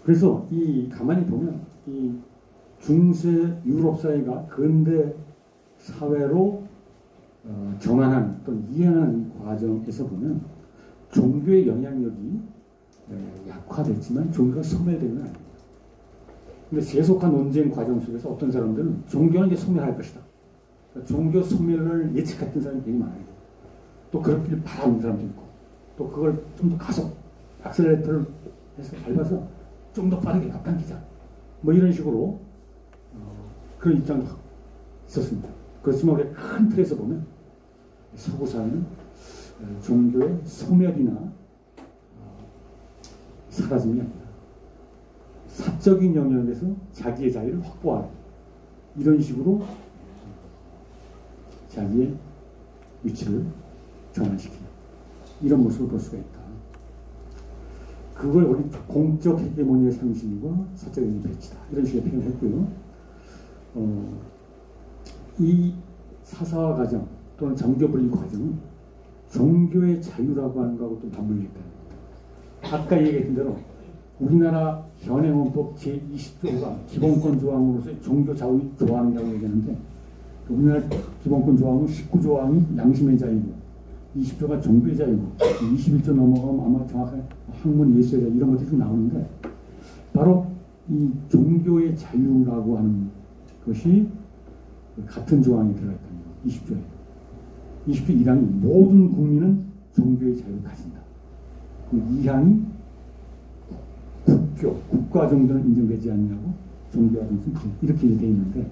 그래서 이 가만히 보면 이 중세 유럽 사회가 근대 사회로 전환한 또는 이행하는 과정에서 보면 종교의 영향력이 약화됐지만 종교가 소멸되는 건 아닙니다. 근데 세속화 논쟁 과정 속에서 어떤 사람들은 종교는 이제 소멸할 것이다. 그러니까 종교 소멸을 예측했던 사람이 되게 많아요. 또 그렇길 바라는 사람도 있고, 또 그걸 좀 더 가속, 악셀레이터를 해서 밟아서 좀 더 빠르게 앞당기자. 뭐 이런 식으로 그런 입장도 있었습니다. 그렇지만 우리가 큰 틀에서 보면 서구 사회는 종교의 소멸이나 사라짐이 아니라 사적인 영역에서 자기의 자유를 확보하는 이런 식으로 자기의 위치를 전환시키는 이런 모습을 볼 수가 있다. 그걸 우리 공적 헤게모니의 상징과 사적인 배치다. 이런 식의 표현했고요. 이 사사화 과정 또는 정교분리 과정은 종교의 자유라고 하는 거하고 또 맞물려 있다. 아까 얘기했던 대로 우리나라 현행헌법 제20조가 기본권 조항으로서 종교 자유 조항이라고 얘기하는데 우리나라 기본권 조항은 19조항이 양심의 자유고 20조가 종교의 자유고 21조 넘어가면 아마 정확하게 학문 예술의 자유 이런 것들이 좀 나오는데 바로 이 종교의 자유라고 하는 것이 같은 조항에 들어가 있다는 거 20조에 20조 1항이 모든 국민은 종교의 자유를 가진다. 2항이 국교, 국가 정도는 인정되지 않냐고 종교하든지 이렇게 되어 있는데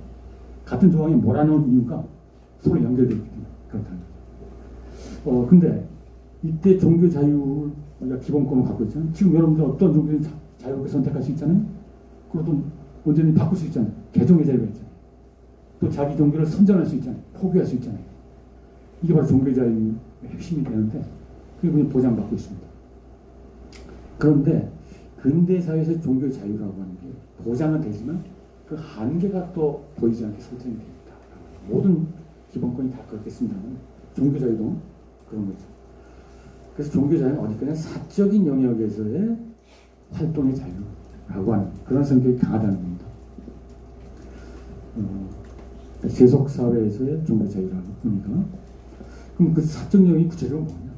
같은 조항에 몰아넣은 이유가 서로 연결되어 있기 때문에 그렇다는 거죠. 근데 이때 종교 자유 우리가 기본권을 갖고 있잖아요. 지금 여러분들 어떤 종교를 자유롭게 선택할 수 있잖아요. 그것도 언제든지 바꿀 수 있잖아요. 개종의 자유가 있잖아요. 또 자기 종교를 선전할 수 있잖아요. 포기할 수 있잖아요. 이게 바로 종교 자유의 핵심이 되는데 그게 그냥 보장받고 있습니다. 그런데 근대 사회에서 종교 자유라고 하는 게 보장은 되지만 그 한계가 또 보이지 않게 설정이 됩니다. 모든 기본권이 다 그렇겠습니다만 종교 자유도 그런 거죠. 그래서 종교 자유는 어디까지나 사적인 영역에서의 활동의 자유라고 하는 그런 성격이 강하다는 겁니다. 세속 사회에서의 종교 자유라는 겁니다. 그럼 그 사적 영역이 구체적으로 뭐냐?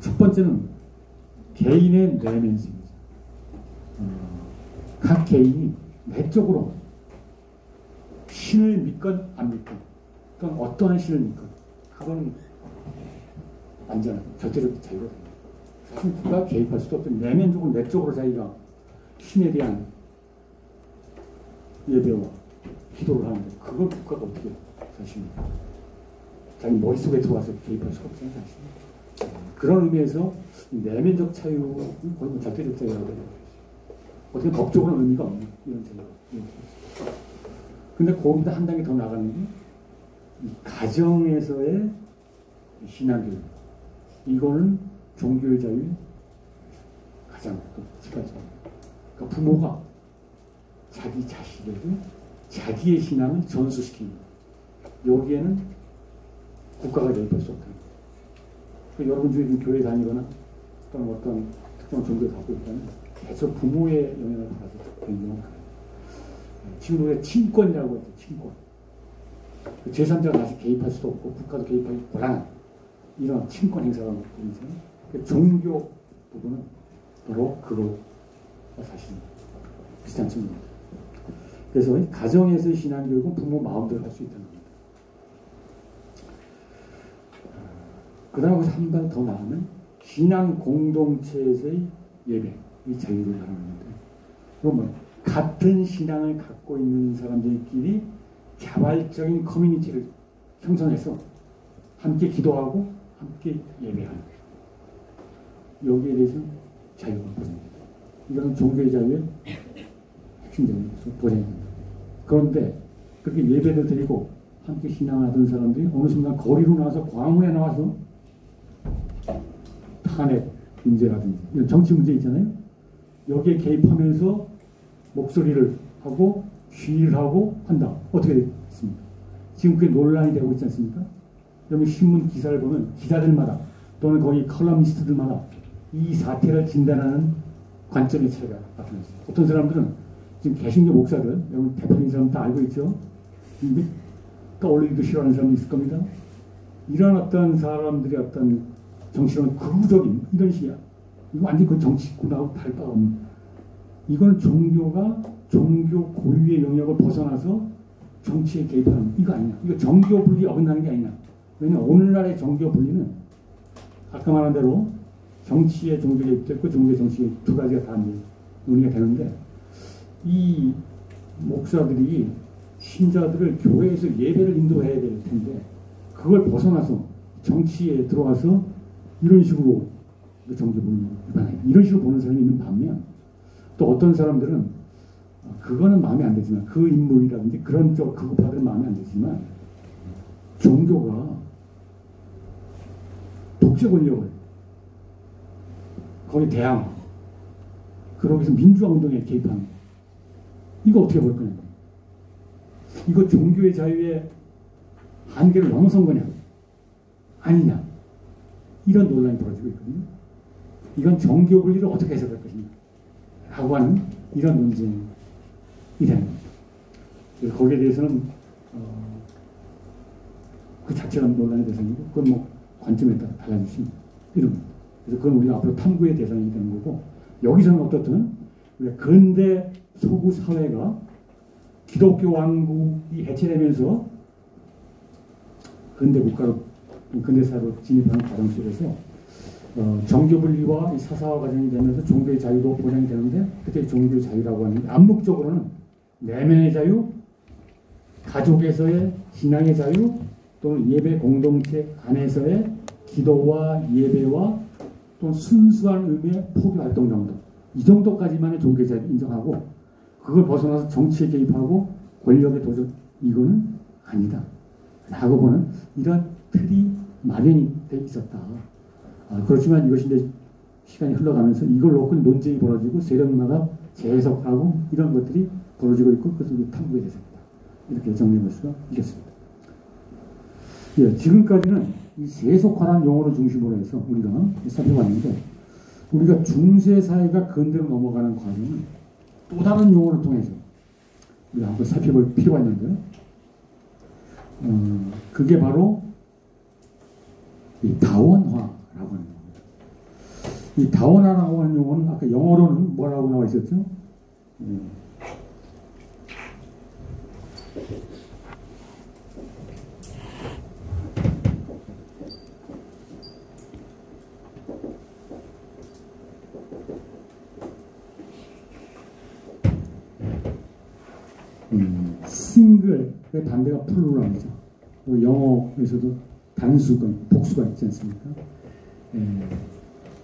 첫 번째는 개인의 내면심이죠. 각 개인이 내적으로 신을 믿건 안 믿건, 또는 어떠한 신을 믿건, 그건 완전한 절대적 자유가 됩니다. 사실 누가 개입할 수도 없죠. 내면적으로 내적으로 자기가 신에 대한 예배와 기도를 하는데 그걸 국가가 어떻게 사실 자기 머릿속에 들어와서 개입할 수가 없잖아요. 사실. 그런 의미에서 내면적 자유는 거의 절대적 자유라고 해요. 어떻게 법적으로는 의미가 없는 이런 자유가. 근데 거기다 한 단계 더 나가는 게 이 가정에서의 신앙교육. 이거는 종교의 자유의 가장 추가죠. 그러니까 부모가 자기 자식에게 자기의 신앙을 전수시킵니다. 여기에는 국가가 개입할 수 없다. 그러니까 여러분 중에 좀 교회 다니거나 또는 어떤 특정한 종교를 갖고 있다면 계속 부모의 영향을 받아서 되는 경우가 많아요. 지금 우리가 친권이라고 했죠. 친권. 제3자가 다시 개입할 수도 없고 국가도 개입하기 곤란한 이런 친권 행사가 있잖아요. 종교 부분은 바로 그거 사실 비슷한 측면입니다. 그래서 가정에서의 신앙교육은 부모 마음대로 할 수 있다는 겁니다. 그 다음에 한 발 더 나가면 신앙 공동체에서의 예배, 이 자유를 말하는데 그러면 같은 신앙을 갖고 있는 사람들끼리 자발적인 커뮤니티를 형성해서 함께 기도하고 함께 예배하는 여기에 대해서는 자유가 보장됩니다. 이건 종교의 자유의 핵심적인 보장입니다. 그런데 그렇게 예배를 드리고 함께 신앙하던 사람들이 어느 순간 거리로 나와서 광화문에 나와서 탄핵 문제라든지 이런 정치 문제 있잖아요. 여기에 개입하면서 목소리를 하고 시위를 하고 한다. 어떻게 됐습니까? 지금 그게 논란이 되고 있지 않습니까? 여러분 신문 기사를 보면 기자들마다 또는 거기 컬럼니스트들마다 이 사태를 진단하는 관점의 차이가 나타났어요. 어떤 사람들은 지금 개신교 목사들, 여러분 대표적인 사람 다 알고 있죠? 떠올리기도 싫어하는 사람이 있을 겁니다. 이런 어떤 사람들의 어떤 정치론 극우적인 이런 식이야. 이거 완전히 그 정치꾼하고 다를 바가 없는. 이건 종교가 종교 고유의 영역을 벗어나서 정치에 개입하는 이거 아니냐. 이거 정교 분리 어긋나는 게 아니냐. 왜냐하면 오늘날의 정교 분리는 아까 말한 대로 정치에 종교가 있고 종교의 정치에 두 가지가 다 논의가 되는데 이 목사들이 신자들을 교회에서 예배를 인도해야 될 텐데 그걸 벗어나서 정치에 들어와서 이런 식으로 정교 분리 이런 식으로 보는 사람이 있는 반면 또 어떤 사람들은 그거는 마음에 안 들지만 그 인물이라든지 그런 쪽 극우파들은 마음에 안 들지만 종교가 독재 권력을 거기 대항하고 그러기 위해서 민주화 운동에 개입하는 이거 어떻게 볼 거냐. 이거 종교의 자유의 한계를 넘어선 거냐 아니냐 이런 논란이 벌어지고 있거든요. 이건 정교 분리를 어떻게 해석할 것이냐 라고 하는 이런 논쟁이 되는 겁니다. 그래서 거기에 대해서는 그 자체가 논란의 대상이고 그건 뭐 관점에 따라 달라질 수 있는 이런 겁니다. 그래서 그건 우리가 앞으로 탐구의 대상이 되는 거고 여기서는 어떻든 우리가 근대 서구 사회가 기독교 왕국이 해체되면서 근대 국가로 근대 사회로 진입하는 과정 속에서 정교 분리와 사사화 과정이 되면서 종교의 자유도 보장이 되는데 그때 종교의 자유라고 하는데 암묵적으로는 내면의 자유, 가족에서의 신앙의 자유 또는 예배 공동체 안에서의 기도와 예배와 또 순수한 의미의 포교 활동 정도 이 정도까지만의 종교의 자유를 인정하고 그걸 벗어나서 정치에 개입하고 권력에 도전 이거는 아니다 라고 보는 이런 틀이 마련이 돼 있었다. 그렇지만 이것이 이제 시간이 흘러가면서 이걸 놓고 논쟁이 벌어지고 세력마다 재해석하고 이런 것들이 벌어지고 있고 그것을 탐구해야 됩니다. 이렇게 정리할 수가 있겠습니다. 예, 지금까지는 이 세속화라는 용어를 중심으로 해서 우리가 살펴봤는데 우리가 중세 사회가 근대로 넘어가는 과정은 또 다른 용어를 통해서 우리가 한번 살펴볼 필요가 있는데요. 그게 바로 이 다원화라고 하는 겁니다. 이 다원화라고 하는 용어는 아까 영어로는 뭐라고 나와 있었죠? 싱글의 반대가 플루럴이죠. 영어에서도 단수가 복수가 있지 않습니까?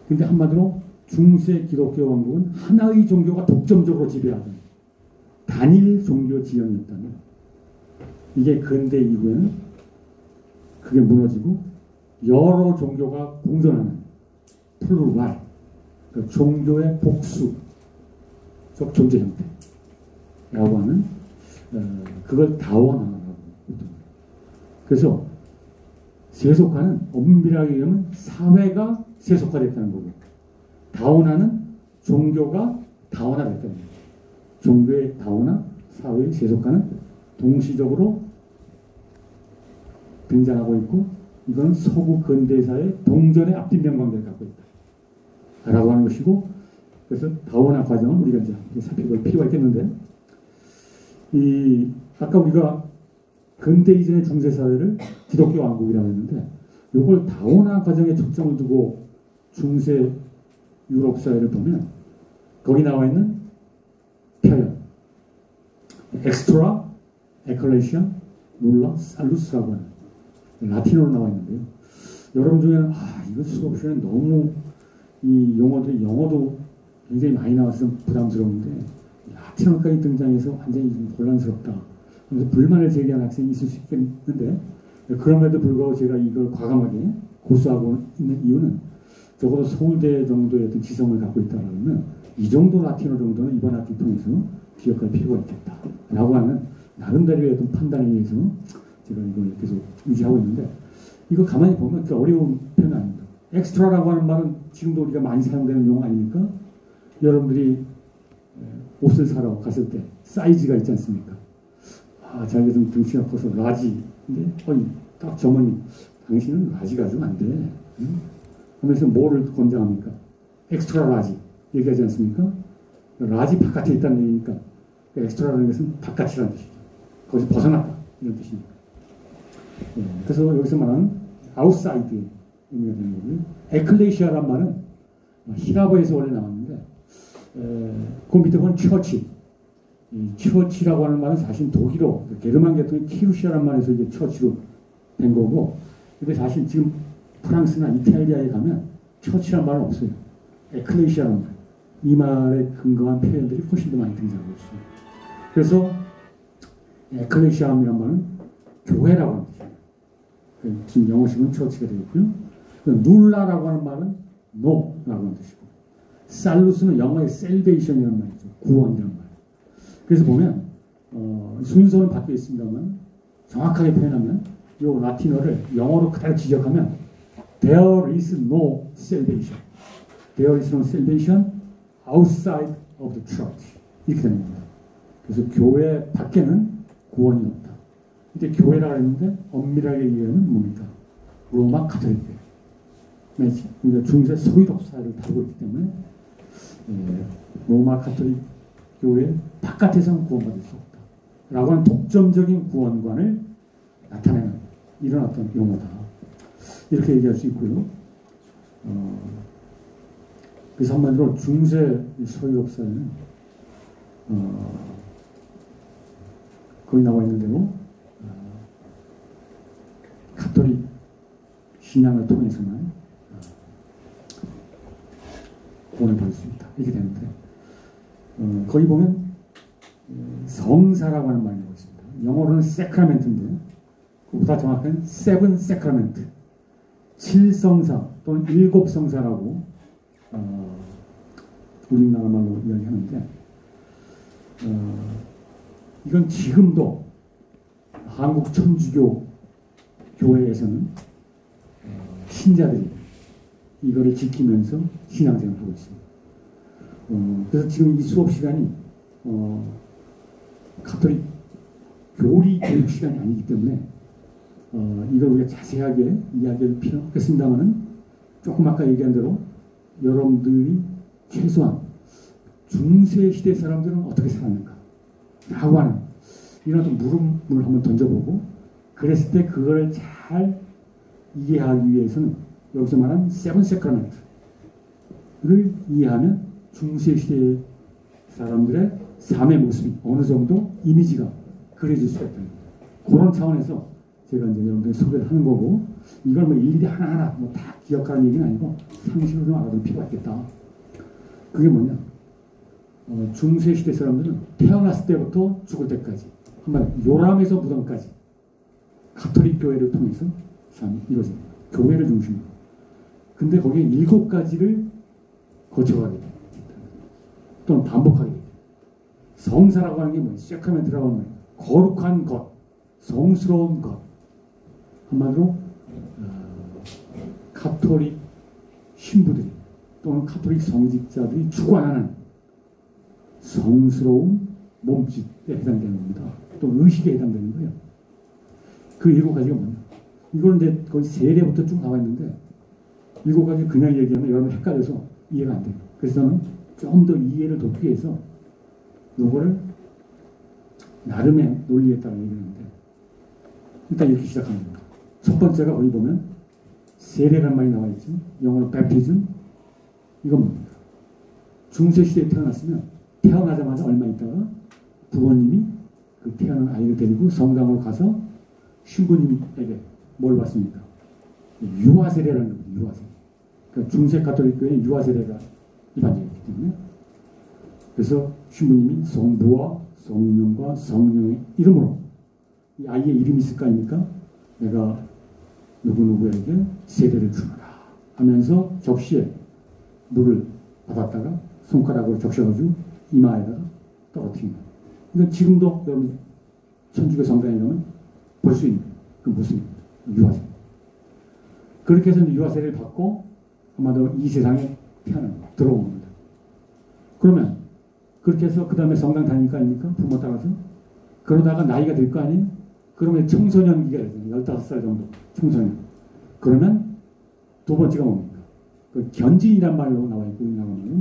근데 한마디로 중세 기독교 왕국은 하나의 종교가 독점적으로 지배하던 단일 종교 지형이었다면 이게 근대 이후에는 그게 무너지고 여러 종교가 공존하는 플루랄 그러니까 종교의 복수적 존재 형태라고 하는 그걸 다원화라고 보통. 그래서 세속화는 엄밀하게 얘기하면 사회가 세속화됐다는 거고 다원화는 종교가 다원화됐다는 거죠. 종교의 다원화, 사회의 세속화는 동시적으로 등장하고 있고 이건 서구 근대사의 동전의 앞뒷면 관계를 갖고 있다. 라고 하는 것이고 그래서 다원화 과정은 우리가 이제 살펴볼 필요가 있겠는데 아까 우리가 근대 이전의 중세사회를 기독교 왕국이라고 했는데 이걸 다원화 과정에 초점을 두고 중세 유럽 사회를 보면 거기 나와 있는 표현 엑스트라, 에클레시아, 룰라, 살루스라고 하는 라틴어로 나와 있는데요. 여러분 중에는 이거 수업 시간에 너무 이 용어들이 영어도 굉장히 많이 나와서 부담스러운데 라틴어까지 등장해서 완전히 좀 곤란스럽다. 그래서 불만을 제기한 학생이 있을 수 있겠는데 그럼에도 불구하고 제가 이걸 과감하게 고수하고 있는 이유는 적어도 서울대 정도의 어떤 지성을 갖고 있다면 이 정도 라틴어 정도는 이번 학기 통해서 기억할 필요가 있겠다. 라고 하는 나름대로의 어떤 판단에 의해서 제가 이걸 계속 유지하고 있는데 이거 가만히 보면 그렇게 어려운 표현 아닙니다. 엑스트라라고 하는 말은 지금도 우리가 많이 사용되는 용어 아닙니까? 여러분들이 옷을 사러 갔을 때 사이즈가 있지 않습니까? 자기가 좀 등치가 커서 라지. 근데 딱 점원이 당신은 라지가 좀 안 돼. 응? 하면서 뭐를 권장합니까? 엑스트라 라지. 얘기하지 않습니까? 라지 바깥에 있다는 얘기니까 엑스트라라는 것은 바깥이라는 뜻이죠. 거기서 벗어났다. 이런 뜻입니다. 그래서 여기서 말하는 아웃사이드의 의미가 되는 거고요. 에클레시아란 말은 히라버에서 원래 나왔는데 그 밑에 보면 처치. 이 처치라고 하는 말은 사실 독일어, 게르만 계통의 키루시아란 말에서 이게 처치로 된 거고, 근데 사실 지금 프랑스나 이탈리아에 가면 처치란 말은 없어요. 에클레시아란 말. 이 말에 근거한 표현들이 훨씬 더 많이 등장하고 있어요. 그래서 에클레시아이란 말은 교회라고 하는 뜻이에요. 지금 영어식은 처치가 되겠고요. 룰라라고 하는 말은 no라고 하는 뜻이고, 살루스는 영어의 셀베이션이라는 말이죠. 구원이라는 말. 그래서 보면 순서는 바뀌어 있습니다만 정확하게 표현하면 이 라틴어를 영어로 그대로 지적하면 There is no salvation. There is no salvation outside of the church 이렇게 되는 겁니다. 그래서 교회 밖에는 구원이 없다. 이제 교회라고 했는데 엄밀하게 얘기하면 뭡니까? 로마 가톨릭교회. 우리가 중세 소유독사를 다루고 있기 때문에 로마 가톨릭 교회 바깥에서는 구원받을 수 없다. 라고 하는 독점적인 구원관을 나타내는 이런 어떤 용어다. 이렇게 얘기할 수 있고요. 그래서 한마디로 중세 소유독사에는 거기 나와 있는 대로 가톨릭 신앙을 통해서만 구원을 받을 수 있다. 이렇게 되는데 거기 보면 성사라고 하는 말이 나오고 있습니다. 영어로는 세크라멘트인데 그보다 정확한 세븐 세크라멘트 7성사 또는 7성사라고 우리나라 말로 이야기하는데 이건 지금도 한국 천주교 교회에서는 신자들이 이거를 지키면서 신앙생활을 하고 있습니다. 그래서 지금 이 수업 시간이 가톨릭 교리 교육 시간이 아니기 때문에 이걸 우리가 자세하게 이야기할 필요는 없겠습니다만은 조금 아까 얘기한 대로 여러분들이 최소한 중세 시대 사람들은 어떻게 살았는가 라고 하는 이런 어떤 물음을 한번 던져보고 그랬을 때 그걸 잘 이해하기 위해서는 여기서 말하는 세븐 세크라멘트를 이해하면 중세 시대 사람들의 삶의 모습이 어느 정도 이미지가 그려질 수가 있다는 거예요. 그런 차원에서 제가 이제 여러분들 소개를 하는 거고 이걸 뭐 일일이 하나하나 뭐 다 기억하는 얘기는 아니고 상식으로 좀 알아둘 필요가 있겠다. 그게 뭐냐? 중세 시대 사람들은 태어났을 때부터 죽을 때까지 한마디 요람에서 무덤까지 가톨릭 교회를 통해서 삶이 이루어집니다. 교회를 중심으로. 근데 거기에 7가지를 거쳐가게 됩니다. 또는 반복하게 됩니다. 성사라고 하는 게 뭐예요? 세크라멘트라고 하는 거예요. 거룩한 것, 성스러운 것. 한마디로 가톨릭 신부들이 또는 가톨릭 성직자들이 주관하는 성스러운 몸짓에 해당되는 겁니다. 또 의식에 해당되는 거예요. 그 7가지가 뭐냐? 이거는 이제 거의 세례부터 쭉 나와 있는데 7가지 그냥 얘기하면 여러분 헷갈려서 이해가 안 돼요. 그래서 저는 좀 더 이해를 돕기 위해서 요거를 나름의 논리에 따라 얘기하는데 일단 이렇게 시작합니다. 첫 번째가 거기 보면 세례란 말이 나와 있죠. 영어로 베프티즘. 이건 뭡니까? 중세시대에 태어났으면 태어나자마자 얼마 있다가 부모님이 그 태어난 아이를 데리고 성당으로 가서 신부님에게 뭘 받습니까? 유아세례라는 겁니다. 유아세례. 그러니까 중세 가톨릭 교회는 유아세례가 일반적이기 때문에 그래서 신부님이 성부와 성령과 성령의 이름으로 이 아이의 이름이 있을 거 아닙니까? 내가 누구누구에게 세례를 주노라 하면서 접시에 물을 받았다가 손가락으로 적셔가지고 이마에다가 떨어뜨립니다. 이건 지금도 여러분 천주교 성당에 가면 볼 수 있는 그 모습입니다. 유아세례. 그렇게 해서 유아세례를 받고 아마도 이 세상에 들어온 겁니다. 그러면 그렇게 해서 그 다음에 성당 다닐 거 아닙니까? 부모 따라서. 그러다가 나이가 될 거 아니에요? 그러면 청소년기가 되죠. 15살 정도 청소년. 그러면 두 번째가 뭡니까? 그 견진이란 말로 나와 있고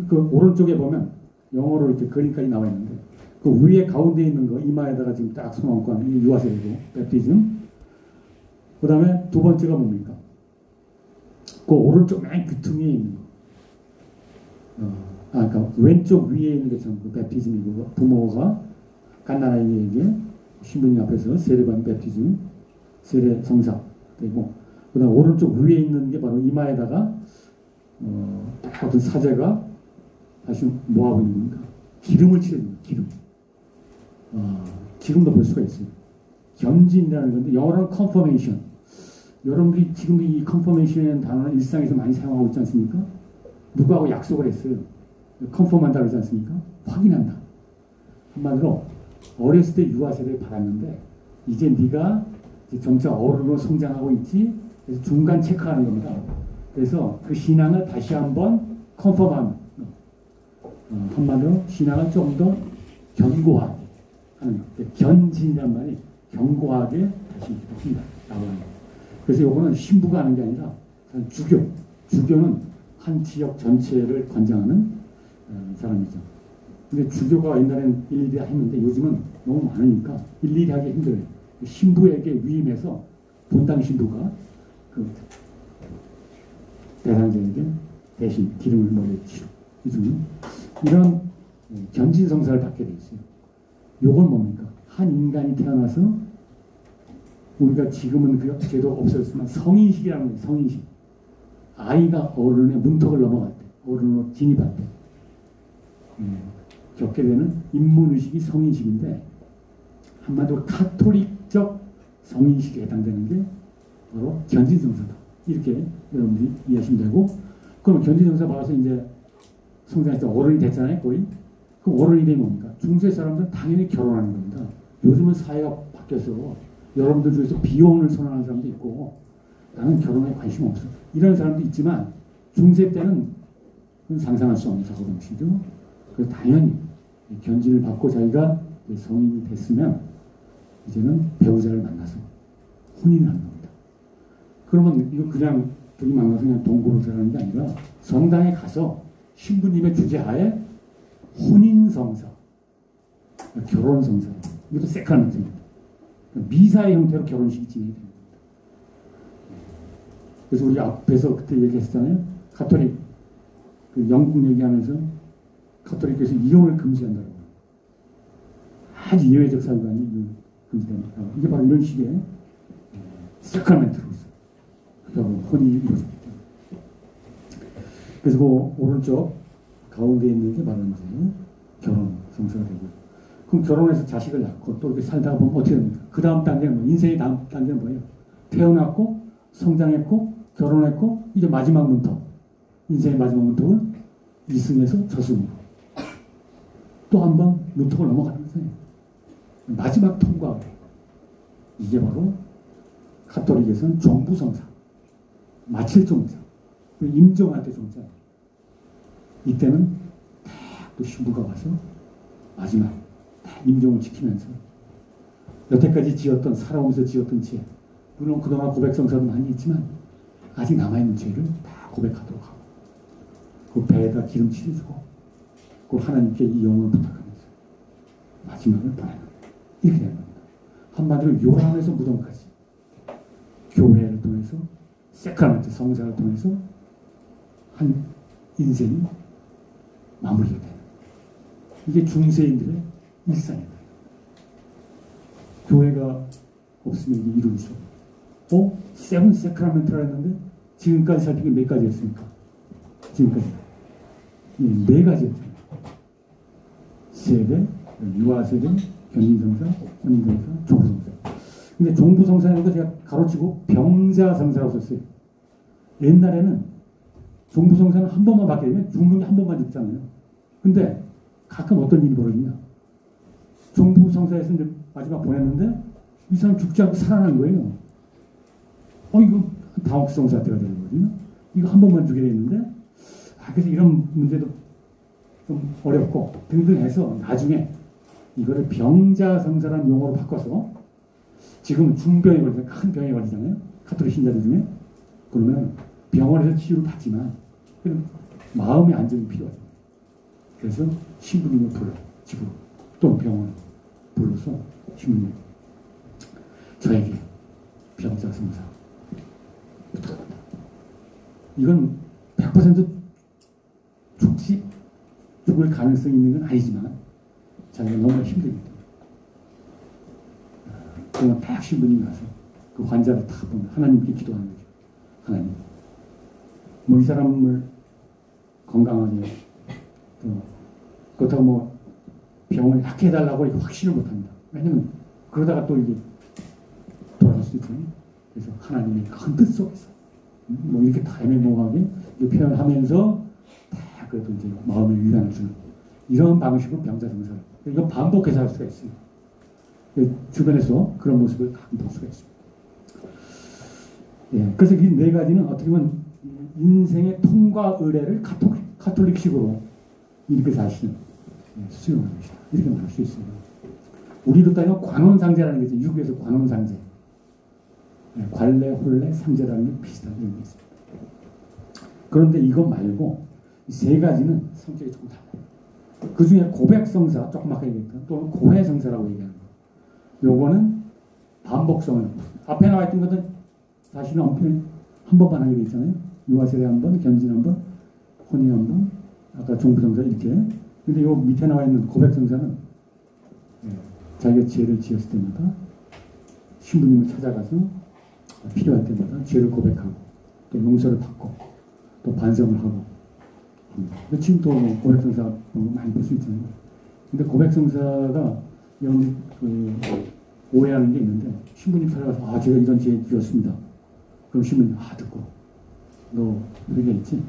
그 오른쪽에 보면 영어로 이렇게 그림까지 나와 있는데 그 위에 가운데 있는 거 이마에다가 지금 딱 손 얹고 하는 유아세례고 베프티즘. 그 다음에 두 번째가 뭡니까? 그 오른쪽 맨 귀퉁이에 있는 거. 그러니까 왼쪽 위에 있는 것처럼 그 베프티즘이고 부모가 갓난아이에게 신부님 앞에서 세례받는 베프티즘, 세례 성사 되고 그다음 오른쪽 위에 있는 게 바로 이마에다가 어떤 사제가 다시 뭐 하고 있는 겁니까? 기름을 칠해줍니다. 기름. 지금도 볼 수가 있어요. 견진이라는 건데 영어로는 confirmation. 여러분들이 지금도 이 confirmation이라는 단어를 일상에서 많이 사용하고 있지 않습니까? 누구하고 약속을 했어요. 컨펌한다 그러지 않습니까? 확인한다. 한마디로 어렸을 때 유아세례를 받았는데 이제 네가 이제 점차 어른으로 성장하고 있지. 그래서 중간 체크하는 겁니다. 그래서 그 신앙을 다시 한번 컨펌하는 한마디로 신앙을 조금 더 견고하게 하는 것. 견진이란 말이 견고하게 다시 한다. 그래서 요거는 신부가 하는 게 아니라 주교는 한 지역 전체를 관장하는 사람이죠. 근데 주교가 옛날에는 일일이 했는데 요즘은 너무 많으니까 일일이 하기 힘들어요. 신부에게 위임해서 본당 신부가 그 대상자에게 대신 기름을 머리에 치고 요즘은 이런 견진성사를 받게 돼 있어요. 요건 뭡니까? 한 인간이 태어나서 우리가 지금은 그 제도 없었지만 성인식이라는 거예요. 성인식. 아이가 어른의 문턱을 넘어갈 때, 어른으로 진입할 때 겪게 되는 인문의식이 성인식인데 한마디로 카톨릭적 성인식에 해당되는 게 바로 견진성사다. 이렇게 여러분들이 이해하시면 되고, 그럼 견진성사 받아서 이제 성장해서 어른이 됐잖아요, 거의. 그럼 어른이 되면 뭡니까? 중세 사람들은 당연히 결혼하는 겁니다. 요즘은 사회가 바뀌어서 여러분들 중에서 비혼을 선언하는 사람도 있고 나는 결혼에 관심 없어. 이런 사람도 있지만 중세 때는 상상할 수 없는 사고방식이죠. 그래서 당연히 견진을 받고 자기가 성인이 됐으면 이제는 배우자를 만나서 혼인을 하는 겁니다. 그러면 이거 그냥 둘이 만나서 그냥 동거로 들어가는 게 아니라 성당에 가서 신부님의 주재하에 혼인성사, 결혼성사, 이것도 세크라멘트입니다. 미사의 형태로 결혼식이 진행이 됩니다. 그래서 우리 앞에서 그때 얘기했잖아요. 가톨릭 그 영국 얘기하면서 가톨릭에서 이혼을 금지한다고. 아주 예외적 사유관이 금지된다. 이게 바로 이런 식의 세크라멘트로서 혼이 이루어집니다. 그래서 그 오른쪽 가운데 있는 게 바로 이제 결혼 성사가 되고, 그럼 결혼해서 자식을 낳고 또 이렇게 살다가 보면 어떻게 됩니까? 그 다음 단계는 인생의 다음 단계는 뭐예요? 태어났고 성장했고 결혼했고 이제 마지막 문턱, 인생의 마지막 문턱은 이승에서 저승으로 또 한 번 문턱을 넘어가는 거예요. 마지막 통과. 이게 바로 가톨릭에서는 정부성사, 마칠 종자, 임종할 때 종자. 이때는 또 신부가 와서 마지막 임종을 지키면서 여태까지 지었던, 살아오면서 지었던 죄, 물론 그동안 고백성사도 많이 있지만 아직 남아있는 죄를 다 고백하도록 하고, 그 배에다 기름칠을 주고, 그 하나님께 이 영혼을 부탁하면서 마지막을 보내는, 이렇게 되는 겁니다. 한마디로 요람에서 무덤까지 교회를 통해서 세크라멘트 성사를 통해서 한 인생이 마무리가 되는, 이게 중세인들의 일상입니다. 교회가 없으면 이게 이룰 수 없고, 세븐 세크라멘트라 했는데 지금까지 살핀 게 몇 가지였습니까? 지금까지 네 가지였잖아요. 세례, 유아세례, 견인성사, 혼인성사, 종부성사. 근데 종부성사라는 거 제가 가로치고 병자성사라고 썼어요. 옛날에는 종부성사는 한 번만 받게 되면 죽는 게 한 번만 죽잖아요. 근데 가끔 어떤 일이 벌어지냐. 종부성사에서 이제 마지막 보냈는데 이 사람 죽지 않고 살아난 거예요. 이거 다옥성사 때가 되는 거거든요. 이거 한 번만 주게 됐는데, 그래서 이런 문제도 좀 어렵고 등등 해서 나중에 이거를 병자성사라는 용어로 바꿔서, 지금은 중병에 걸리면 큰 병에 걸리잖아요. 가톨릭 신자들 중에. 그러면 병원에서 치료를 받지만 마음의 안정이 필요하죠. 그래서 신부님을 불러, 집으로 또는 병원 불러서 신부님, 저에게 병자성사 부탁합니다. 이건 100% 죽을 가능성이 있는 건 아니지만 자기가 너무 힘들기 때문에, 그러면 딱 신부님이 가서 그 환자를 딱 보면 하나님께 기도하는 거죠. 하나님, 이 사람을 건강하게, 그렇다고 병을 낫게 해달라고 확신을 못합니다. 왜냐면 그러다가 또 이게 돌아갈 수 있거든요. 그래서 하나님의 큰 뜻 속에서 이렇게 다 애매모호하게 표현을 하면서 다 그래도 이제 마음의 위안을 주는 이런 방식으로 병자성사를, 이건 반복해서 할 수가 있어요. 주변에서 그런 모습을 가끔 볼 수가 있습니다. 예, 그래서 이 네 가지는 어떻게 보면 인생의 통과 의례를 가톨릭식으로 이렇게 사실은 수용하는 것이다. 이렇게 말할 수 있습니다. 우리로 따지면 관혼상제라는 게 있어요. 유교에서 관혼상제. 관례, 혼례, 상제라는 게 비슷한 이런 게 있습니다. 그런데 이거 말고 이 세 가지는 성격이 조금 달라요. 그 중에 고백성사, 조금 아까 얘기했던 또는 고해성사라고 얘기하는 거. 요거는 반복성을 앞에 나와 있던 것은 사실은 한 번만 하게 돼 있잖아요. 유아세례 한 번, 견진 한 번, 혼인 한 번, 아까 종부성사 이렇게. 근데 요 밑에 나와 있는 고백성사는 자기가 죄를 지었을 때마다 신부님을 찾아가서 필요할 때마다 죄를 고백하고 또 용서를 받고 또 반성을 하고 지금 또 고백성사 많이 볼 수 있잖아요. 근데 고백성사가 이런 오해하는 게 있는데 신부님 찾아가서 제가 이런 죄 지었습니다. 그럼 신부님 듣고 너 회개했지?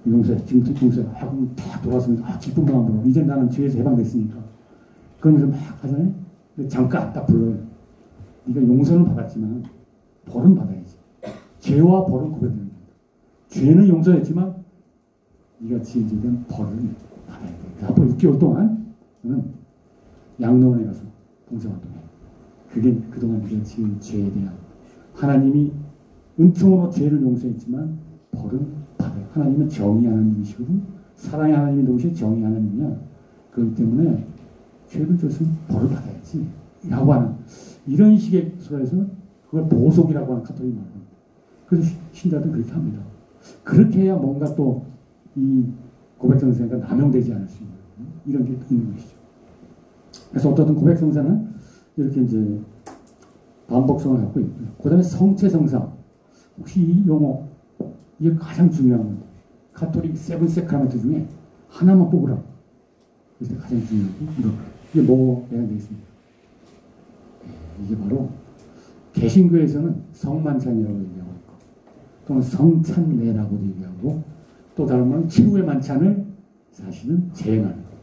용서해. 지금 용서해. 그럼 다 돌아서면서 기쁜 마음으로 이제 나는 죄에서 해방됐으니까 그러면서 막 하잖아요. 근데 잠깐 딱 불러요. 네가 용서는 받았지만 벌은 받아야지. 죄와 벌은 구별되는 겁니다. 죄는 용서했지만 네가 지은 죄에 대한 벌을 받아야 돼. 앞으로 6개월 동안 양로원에 가서 봉사활동해. 그게 그동안 네가 지은 죄에 대한 하나님이 은총으로 죄를 용서했지만 벌은 받아요. 하나님은 정의 하나님이시고 사랑의 하나님이 동시에 정의 하나님이냐. 그렇기 때문에 죄를 졌으면 벌을 받아야지. 라고 하는 이런 식의 소리에서 그걸 보속이라고 하는 카톨릭 말입니다. 그래서 신자들은 그렇게 합니다. 그렇게 해야 뭔가 또 이 고백성사가 남용되지 않을 수 있는 이런 게 있는 것이죠. 그래서 어떤 고백성사는 이렇게 이제 반복성을 갖고 있고요. 그 다음에 성체성사. 혹시 이 용어 이게 가장 중요한 건데 카톨릭 세븐 세크라멘트 중에 하나만 뽑으라고. 그래서 가장 중요한 게 이게 뭐에 되어 있습니다. 이게 바로 개신교에서는 성만찬이라고 얘기하고 있고 또는 성찬례라고도 얘기하고 또 다른 건 치루의 만찬을 사실은 재행하는 거예요.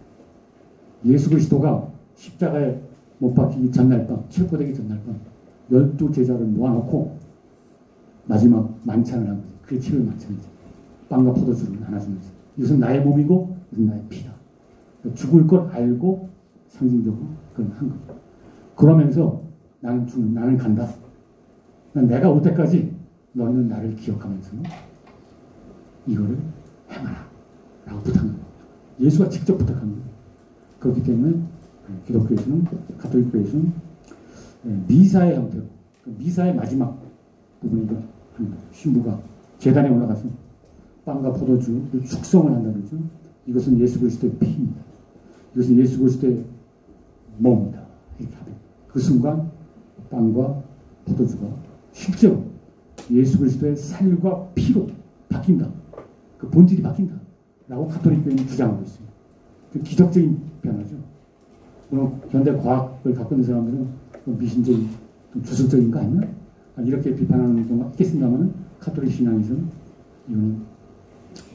예수 그리스도가 십자가에 못 박히기 전날 밤, 체포되기 전날 밤 12제자를 모아놓고 마지막 만찬을 한 거죠. 그게 치루의 만찬이죠. 빵과 포도주를 나눠주면서 이것은 나의 몸이고 이것은 나의 피다. 죽을 걸 알고 상징적으로 그건 한 거죠. 그러면서 나는 죽는, 나는 간다. 내가 올 때까지 너는 나를 기억하면서 이거를 행하라. 라고 부탁하는 거예요. 예수가 직접 부탁하는 거예요. 그렇기 때문에 기독교에서는, 가톨릭교에서는 미사의 형태로, 미사의 마지막 부분이가 신부가 제단에 올라가서 빵과 포도주를 축성을 한다 그러죠. 이것은 예수 그리스도의 피입니다. 이것은 예수 그리스도의 몸입니다. 이렇게 하면 그 순간 빵과 포도주가 실제로 예수 그리스도의 살과 피로 바뀐다. 그 본질이 바뀐다. 라고 가톨릭교회는 주장하고 있습니다. 그 기적적인 변화죠. 물론 현대 과학을 갖고 있는 사람들은 미신적인, 좀 주술적인 거 아니야? 이렇게 비판하는 경우가 있겠습니다만 가톨릭 신앙에서는 이거는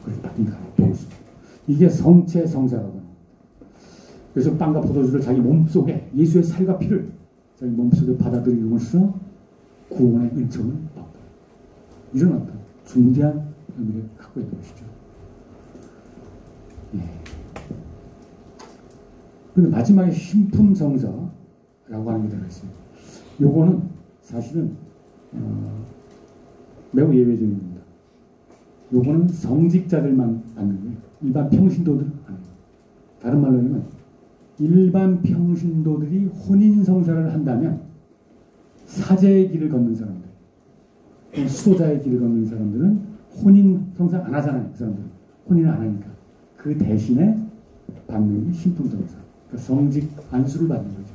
그렇게 바뀐다고 보고 있습니다. 이게 성체 성사라고 합니다. 그래서 빵과 포도주를 자기 몸속에 예수의 살과 피를 자기 몸속에 받아들임으로써 구원의 은총을 받고 이런 어떤 중대한 의미를 갖고 있는 것이죠. 그런데 마지막에 신품성사라고 하는 게 들어있습니다. 요거는 사실은 매우 예외적인 겁니다. 요거는 성직자들만 받는 거예요. 일반 평신도들은 안 해요. 다른 말로 하면 일반 평신도들이 혼인성사를 한다면 사제의 길을 걷는 사람들, 수도자의 길을 걷는 사람들은 혼인성사 안 하잖아요. 그 사람들은 혼인을 안 하니까 그 대신에 받는 게 신품성사. 그러니까 성직 안수를 받는 거죠.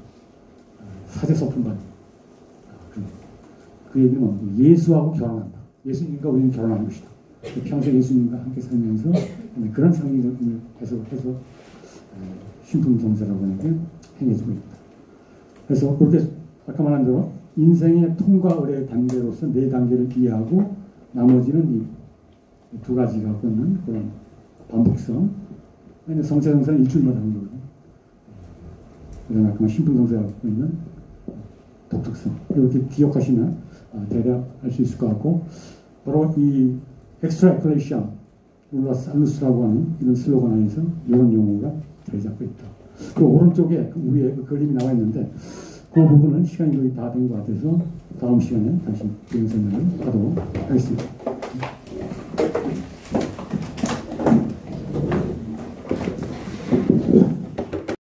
사제 서품 받는 거. 그 얘기는 뭐 예수하고 결혼한다. 예수님과 우리는 결혼하는 것이다. 평생 예수님과 함께 살면서 그런 상징을 해석해서 신품성사라고 하는 게 행해지고 있다. 그래서 그렇게 아까 말한 대로 인생의 통과 의례 단계로서 4단계를 이해하고 나머지는 이 두 가지가 갖고 있는 그런 반복성. 성체성사는 일주일마다 하는 거거든요. 그다음에 아까 신품성사가 갖고 있는 독특성. 이렇게 기억하시면 대략 알 수 있을 것 같고 바로 이 엑스트라 에클레시아 룰라 살루스라고 하는 이런 슬로건 안에서 이런 용어가 자리 잡고 있다. 그 오른쪽에 위에 그 그림이 나와 있는데 그 부분은 시간이 거의 다 된 것 같아서 다음 시간에 다시 비행 설명을 하도록 하겠습니다.